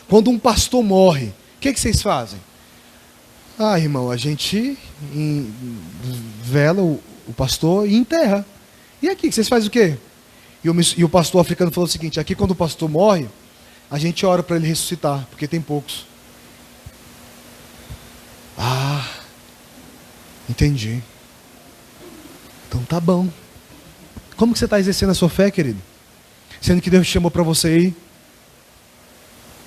quando um pastor morre, o que vocês fazem? Ah, irmão, a gente vela o pastor e enterra. E aqui, vocês fazem o quê? E o pastor africano falou o seguinte, aqui quando o pastor morre, a gente ora para ele ressuscitar, porque tem poucos. Ah, entendi. Então tá bom. Como que você está exercendo a sua fé, querido? Sendo que Deus te chamou para você ir.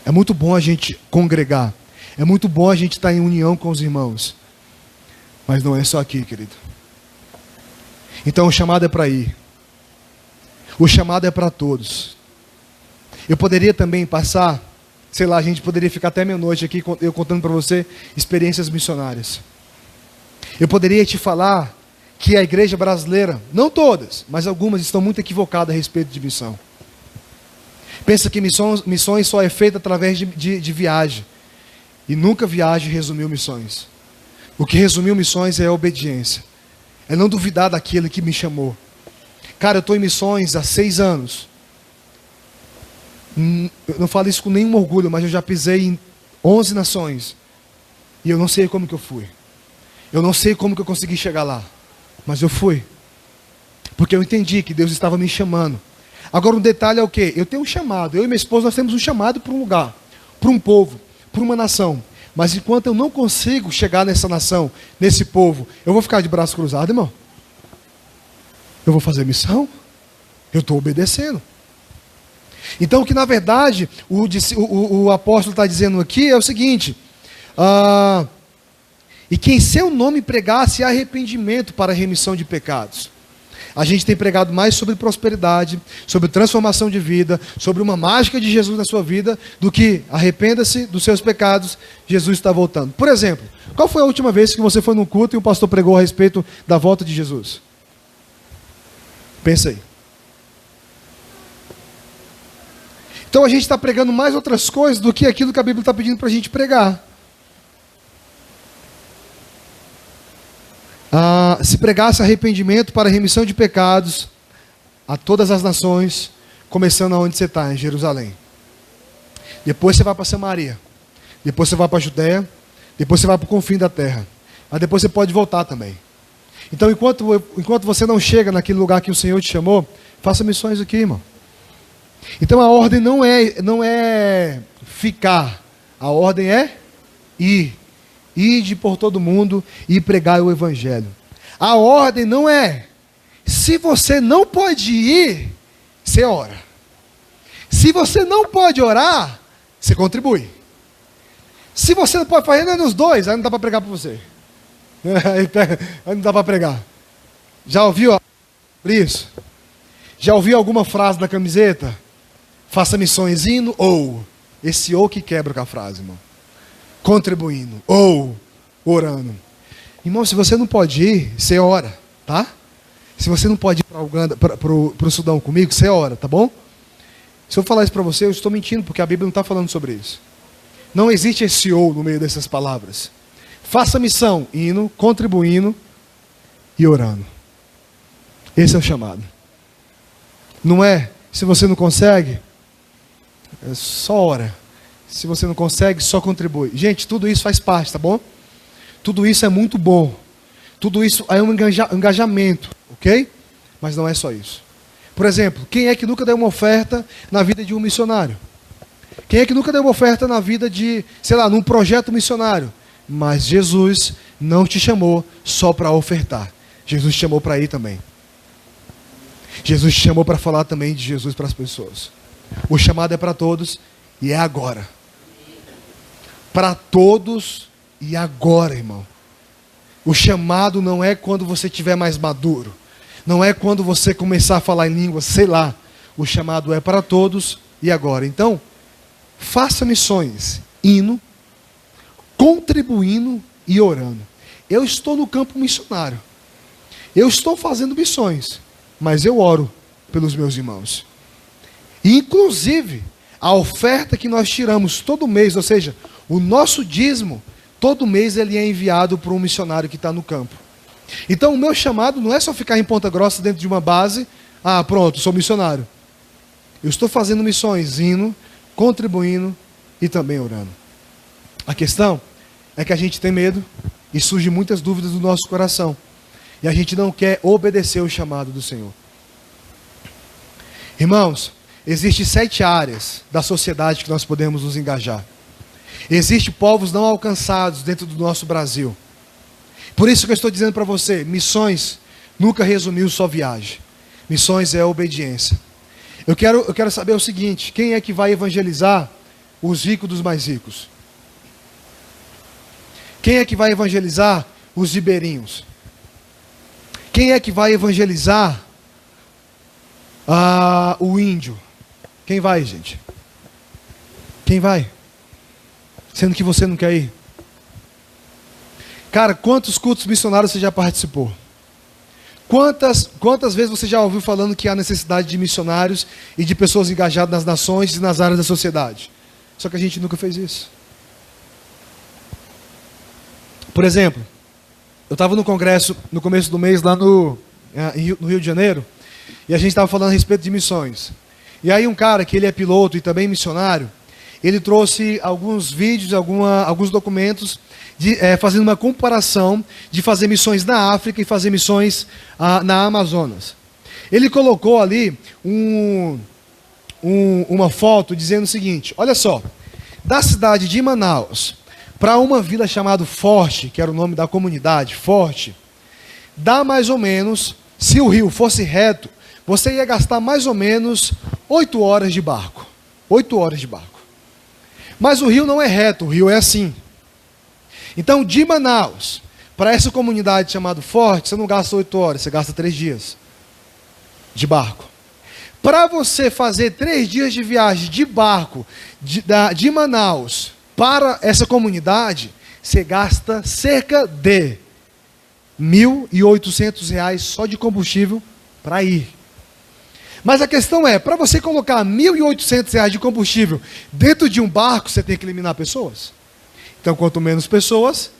É muito bom a gente congregar. É muito bom a gente estar em união com os irmãos. Mas não é só aqui, querido. Então o chamado é para ir. O chamado é para todos. Eu poderia também passar, sei lá, a gente poderia ficar até meia-noite aqui, eu contando para você experiências missionárias. Eu poderia te falar que a igreja brasileira, não todas, mas algumas estão muito equivocadas a respeito de missão. Pensa que missões só é feita através de viagem. E nunca viagem resumiu missões. O que resumiu missões é a obediência. É não duvidar daquele que me chamou. Cara, eu estou em missões há 6 anos. Eu não falo isso com nenhum orgulho, mas eu já pisei em 11 nações. E eu não sei como que eu fui. Eu não sei como que eu consegui chegar lá. Mas eu fui. Porque eu entendi que Deus estava me chamando. Agora um detalhe é o quê? Eu tenho um chamado. Eu e minha esposa, nós temos um chamado para um lugar. Para um povo. Para uma nação. Mas enquanto eu não consigo chegar nessa nação, nesse povo, eu vou ficar de braço cruzado, irmão? Eu vou fazer missão? Eu estou obedecendo. Então o que na verdade o apóstolo está dizendo aqui é o seguinte, e que em seu nome pregasse arrependimento para a remissão de pecados. A gente tem pregado mais sobre prosperidade, sobre transformação de vida, sobre uma mágica de Jesus na sua vida, do que arrependa-se dos seus pecados, Jesus está voltando. Por exemplo, qual foi a última vez que você foi num culto e o pastor pregou a respeito da volta de Jesus? Pensa aí. Então a gente está pregando mais outras coisas do que aquilo que a Bíblia está pedindo para a gente pregar. Se pregasse arrependimento para a remissão de pecados a todas as nações, começando aonde você está, em Jerusalém. Depois você vai para Samaria. Depois você vai para a Judéia. Depois você vai para o confim da terra. Mas depois você pode voltar também. Então enquanto você não chega naquele lugar que o Senhor te chamou, faça missões aqui, irmão. Então a ordem não é ficar. A ordem é ir. Ide por todo mundo e pregai o evangelho. A ordem não é, se você não pode ir, você ora. Se você não pode orar, você contribui. Se você não pode fazer nem nos dois, aí não dá para pregar para você. Aí não dá para pregar. Já ouviu isso? Já ouviu alguma frase na camiseta? Faça missões indo ou. Esse ou que quebra com a frase, irmão. Contribuindo ou orando. Irmão, se você não pode ir, você ora, tá? Se você não pode ir para Uganda, para o Sudão comigo, você ora, tá bom? Se eu falar isso para você, eu estou mentindo, porque a Bíblia não está falando sobre isso. Não existe esse ou no meio dessas palavras. Faça missão, indo, contribuindo e orando. Esse é o chamado. Não é, se você não consegue, é só ora. Se você não consegue, só contribui. Gente, tudo isso faz parte, tá bom? Tudo isso é muito bom. Tudo isso é um engajamento, ok? Mas não é só isso. Por exemplo, quem é que nunca deu uma oferta na vida de um missionário? Quem é que nunca deu uma oferta na vida de, sei lá, num projeto missionário? Mas Jesus não te chamou só para ofertar. Jesus te chamou para ir também. Jesus te chamou para falar também de Jesus para as pessoas. O chamado é para todos e é agora. Para todos e agora, irmão. O chamado não é quando você estiver mais maduro. Não é quando você começar a falar em línguas, sei lá. O chamado é para todos e agora. Então, faça missões, indo, contribuindo e orando. Eu estou no campo missionário. Eu estou fazendo missões, mas eu oro pelos meus irmãos. E, inclusive, a oferta que nós tiramos todo mês, ou seja, o nosso dízimo, todo mês ele é enviado para um missionário que está no campo. Então o meu chamado não é só ficar em Ponta Grossa dentro de uma base, pronto, sou missionário. Eu estou fazendo missões, indo, contribuindo e também orando. A questão é que a gente tem medo e surgem muitas dúvidas do nosso coração. E a gente não quer obedecer o chamado do Senhor. Irmãos, existem 7 áreas da sociedade que nós podemos nos engajar. Existem povos não alcançados dentro do nosso Brasil. Por isso que eu estou dizendo para você, missões nunca resumiu só viagem. Missões é obediência. Eu quero saber o seguinte, quem é que vai evangelizar os ricos dos mais ricos? Quem é que vai evangelizar os ribeirinhos? Quem é que vai evangelizar o índio? Quem vai, gente? Quem vai? Sendo que você não quer ir. Cara, quantos cultos missionários você já participou? Quantas vezes você já ouviu falando que há necessidade de missionários e de pessoas engajadas nas nações e nas áreas da sociedade? Só que a gente nunca fez isso. Por exemplo, eu estava no congresso no começo do mês lá no Rio de Janeiro, e a gente estava falando a respeito de missões. E aí um cara que ele é piloto e também missionário, ele trouxe alguns vídeos, alguns documentos, fazendo uma comparação de fazer missões na África e fazer missões na Amazonas. Ele colocou ali uma foto dizendo o seguinte, olha só, da cidade de Manaus para uma vila chamada Forte, que era o nome da comunidade, Forte, dá mais ou menos, se o rio fosse reto, você ia gastar mais ou menos 8 horas de barco. 8 horas de barco. Mas o rio não é reto, o rio é assim. Então, de Manaus para essa comunidade chamada Forte, você não gasta 8 horas, você gasta 3 dias de barco. Para você fazer 3 dias de viagem de barco de Manaus para essa comunidade, você gasta cerca de R$ 1.800 só de combustível para ir. Mas a questão é, para você colocar R$ 1.800 de combustível dentro de um barco, você tem que eliminar pessoas. Então, quanto menos pessoas,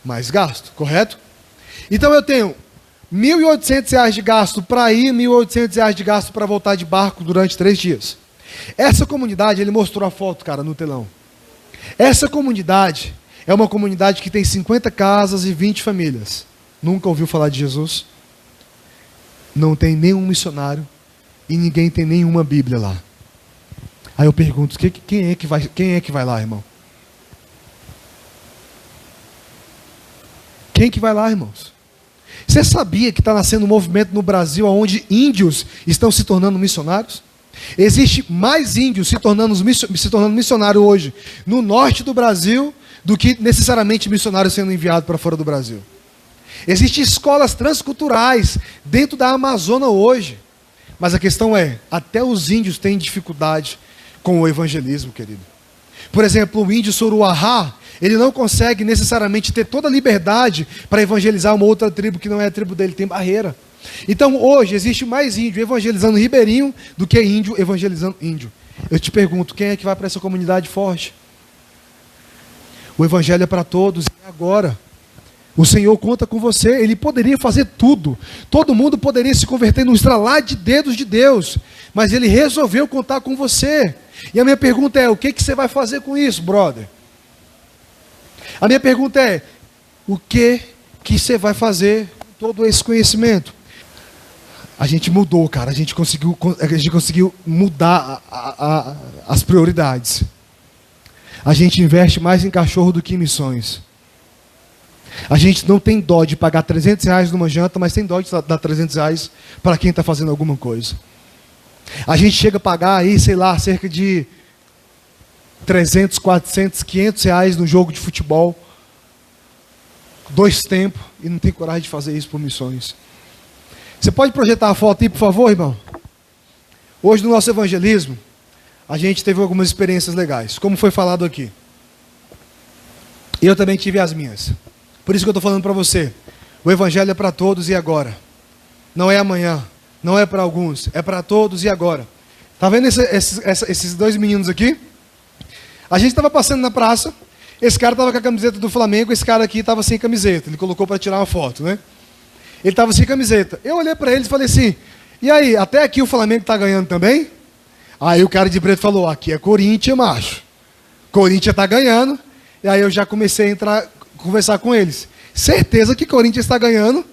mais gasto, correto? Então, eu tenho R$ 1.800 de gasto para ir, R$ 1.800 de gasto para voltar de barco durante 3 dias. Essa comunidade, ele mostrou a foto, cara, no telão. Essa comunidade é uma comunidade que tem 50 casas e 20 famílias. Nunca ouviu falar de Jesus? Não tem nenhum missionário e ninguém tem nenhuma Bíblia lá. Aí eu pergunto, quem é que vai lá, irmão? Quem que vai lá, irmãos? Você sabia que está nascendo um movimento no Brasil onde índios estão se tornando missionários? Existe mais índios se tornando missionário hoje no norte do Brasil do que necessariamente missionários sendo enviados para fora do Brasil. Existem escolas transculturais dentro da Amazônia hoje. Mas a questão é, até os índios têm dificuldade com o evangelismo, querido. Por exemplo, o índio Soruahá, ele não consegue necessariamente ter toda a liberdade para evangelizar uma outra tribo que não é a tribo dele, tem barreira. Então hoje existe mais índio evangelizando ribeirinho do que índio evangelizando índio. Eu te pergunto, quem é que vai para essa comunidade forte? O evangelho é para todos e agora. O Senhor conta com você, Ele poderia fazer tudo. Todo mundo poderia se converter no estralar de dedos de Deus. Mas Ele resolveu contar com você. E a minha pergunta é, o que você vai fazer com isso, brother? A minha pergunta é, o que você vai fazer com todo esse conhecimento? A gente mudou, cara. A gente conseguiu mudar as prioridades. A gente investe mais em cachorro do que em missões. A gente não tem dó de pagar R$300 numa janta, mas tem dó de dar R$300 para quem está fazendo alguma coisa. A gente chega a pagar aí, sei lá, cerca de 300, 400, 500 reais no jogo de futebol. 2 tempos, e não tem coragem de fazer isso por missões. Você pode projetar a foto aí, por favor, irmão? Hoje no nosso evangelismo, a gente teve algumas experiências legais, como foi falado aqui. Eu também tive as minhas. Por isso que eu estou falando para você. O evangelho é para todos e agora. Não é amanhã. Não é para alguns. É para todos e agora. Está vendo esses 2 meninos aqui? A gente estava passando na praça. Esse cara estava com a camiseta do Flamengo. Esse cara aqui estava sem camiseta. Ele colocou para tirar uma foto, né? Ele estava sem camiseta. Eu olhei para ele e falei assim, e aí, até aqui o Flamengo está ganhando também? Aí o cara de preto falou, aqui é Corinthians, macho. Corinthians está ganhando. E aí eu já comecei a conversar com eles. Certeza que Corinthians está ganhando.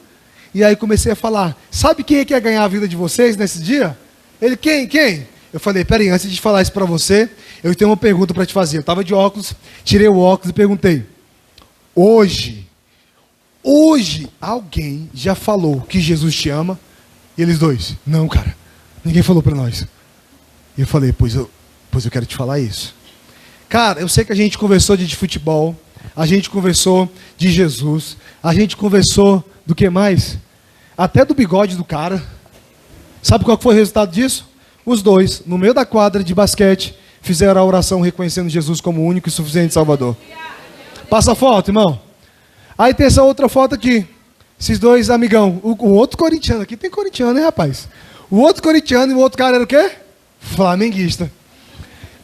E aí comecei a falar, sabe quem é que ia ganhar a vida de vocês nesse dia? Ele, quem? Eu falei, peraí, antes de falar isso para você, eu tenho uma pergunta para te fazer. Eu estava de óculos, tirei o óculos e perguntei, hoje, alguém já falou que Jesus te ama? E eles dois, não, cara, ninguém falou para nós. E eu falei, pois eu quero te falar isso. Cara, eu sei que a gente conversou de futebol, a gente conversou de Jesus, a gente conversou do que mais? Até do bigode do cara. Sabe qual foi o resultado disso? Os dois, no meio da quadra de basquete, fizeram a oração reconhecendo Jesus como o único e suficiente Salvador. Passa a foto, irmão. Aí tem essa outra foto aqui. Esses dois amigão. O outro corintiano, aqui tem corintiano, hein, rapaz? O outro corintiano e o outro cara era o quê? Flamenguista.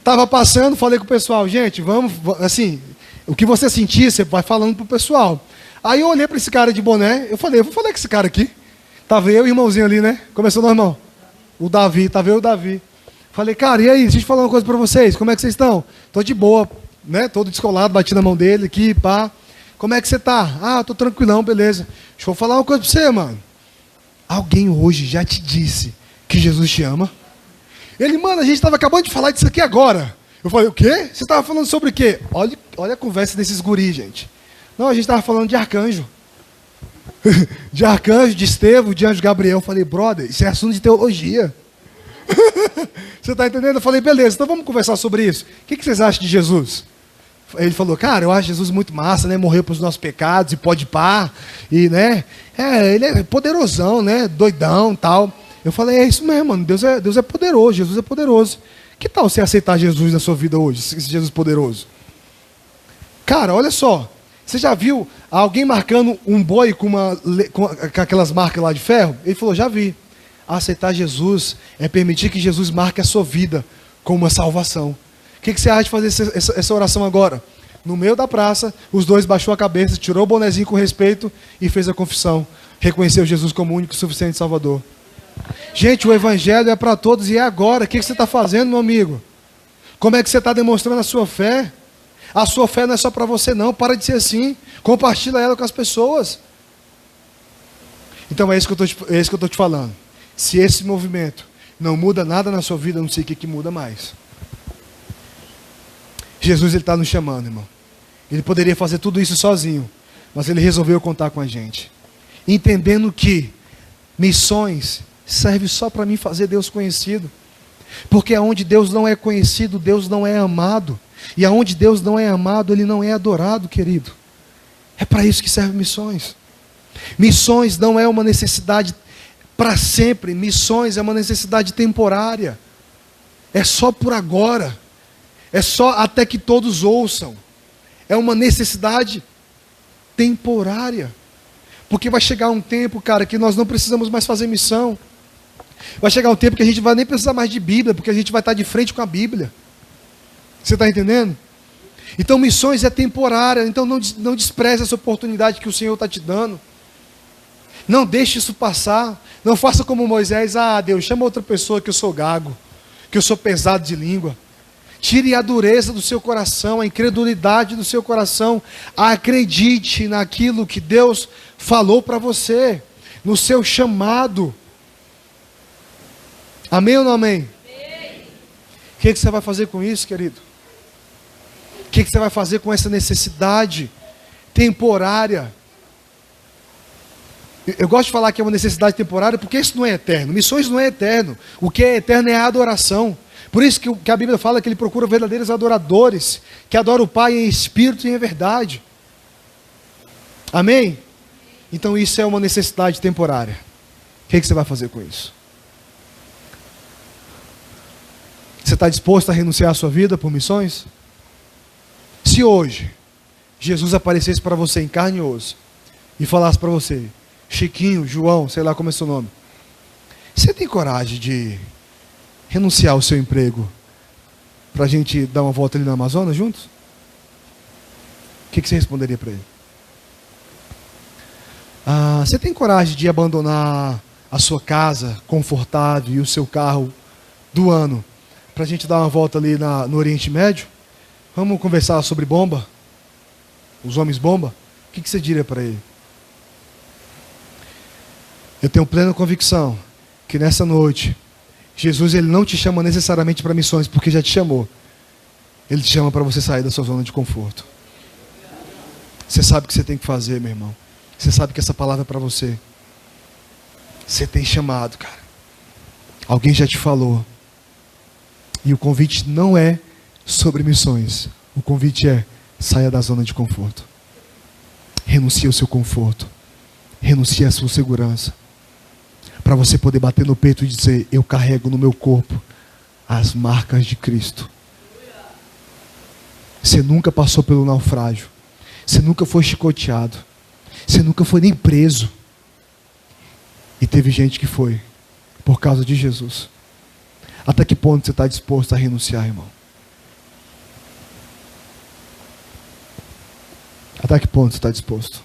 Tava passando, falei com o pessoal, gente, vamos, assim, o que você sentir, você vai falando pro pessoal. Aí eu olhei para esse cara de boné, eu falei, eu vou falar com esse cara aqui. Tava eu e o irmãozinho ali, né? Começou normal. O Davi, tava eu e o Davi. Falei, cara, e aí, deixa eu falar uma coisa para vocês, como é que vocês estão? Tô de boa, né? Todo descolado, bati na mão dele aqui, pá. Como é que você tá? Ah, tô tranquilão, beleza. Deixa eu falar uma coisa para você, mano. Alguém hoje já te disse que Jesus te ama? Ele, mano, a gente estava acabando de falar disso aqui agora. Eu falei, o quê? Você estava falando sobre o quê? Olha a conversa desses guris, gente. Não, a gente estava falando de arcanjo. De arcanjo, de Estevão, de anjo Gabriel. Eu falei, brother, isso é assunto de teologia. Você está entendendo? Eu falei, beleza, então vamos conversar sobre isso. O que vocês acham de Jesus? Ele falou, cara, eu acho Jesus muito massa, né? Morreu pelos nossos pecados e pode pá. E, né? Ele é poderosão, né? Doidão, tal. Eu falei, é isso mesmo, mano. Deus é poderoso, Jesus é poderoso. Que tal você aceitar Jesus na sua vida hoje, esse Jesus poderoso? Cara, olha só. Você já viu alguém marcando um boi com aquelas marcas lá de ferro? Ele falou, já vi. Aceitar Jesus é permitir que Jesus marque a sua vida com uma salvação. O que você acha de fazer essa oração agora? No meio da praça, os dois baixou a cabeça, tirou o bonezinho com respeito e fez a confissão. Reconheceu Jesus como o único e suficiente Salvador. Gente, o evangelho é para todos e é agora. O que você está fazendo, meu amigo? Como é que você está demonstrando a sua fé? A sua fé não é só para você não, para de ser assim. Compartilha ela com as pessoas. Então é isso que eu estou te falando. Se esse movimento não muda nada na sua vida, eu não sei o que muda mais. Jesus está nos chamando, irmão. Ele poderia fazer tudo isso sozinho, mas Ele resolveu contar com a gente. Entendendo que missões serve só para mim fazer Deus conhecido. Porque aonde Deus não é conhecido, Deus não é amado. E aonde Deus não é amado, Ele não é adorado, querido. É para isso que servem missões. Missões não é uma necessidade para sempre. Missões é uma necessidade temporária. É só por agora. É só até que todos ouçam. É uma necessidade temporária. Porque vai chegar um tempo, cara, que nós não precisamos mais fazer missão. Vai chegar um tempo que a gente vai nem precisar mais de Bíblia, porque a gente vai estar de frente com a Bíblia. Você está entendendo? Então missões é temporária. Então não despreze essa oportunidade que o Senhor está te dando. Não deixe isso passar. Não faça como Moisés. Ah, Deus, chama outra pessoa que eu sou gago, que eu sou pesado de língua. Tire a dureza do seu coração, a incredulidade do seu coração. Acredite naquilo que Deus falou para você, no seu chamado. Amém ou não amém? Amém. O que você vai fazer com isso, querido? O que você vai fazer com essa necessidade temporária? Eu gosto de falar que é uma necessidade temporária porque isso não é eterno. Missões não é eterno. O que é eterno é a adoração. Por isso que a Bíblia fala que Ele procura verdadeiros adoradores, que adoram o Pai em espírito e em verdade. Amém? Então isso é uma necessidade temporária. O que você vai fazer com isso? Você está disposto a renunciar à sua vida por missões? Se hoje Jesus aparecesse para você em carne e osso e falasse para você, Chiquinho, João, sei lá como é seu nome, você tem coragem de renunciar ao seu emprego para a gente dar uma volta ali na Amazonas juntos? O que você responderia para ele? Você tem coragem de abandonar a sua casa confortável e o seu carro do ano para a gente dar uma volta ali no Oriente Médio? Vamos conversar sobre bomba? Os homens bomba? O que você diria para ele? Eu tenho plena convicção que nessa noite Jesus, Ele não te chama necessariamente para missões, porque já te chamou. Ele te chama para você sair da sua zona de conforto. Você sabe o que você tem que fazer, meu irmão. Você sabe que essa palavra é para você. Você tem chamado, cara. Alguém já te falou. E o convite não é sobre missões. O convite é, saia da zona de conforto. Renuncie ao seu conforto. Renuncie à sua segurança. Para você poder bater no peito e dizer, eu carrego no meu corpo as marcas de Cristo. Você nunca passou pelo naufrágio. Você nunca foi chicoteado. Você nunca foi nem preso. E teve gente que foi, por causa de Jesus. Até que ponto você está disposto a renunciar, irmão? Até que ponto você está disposto?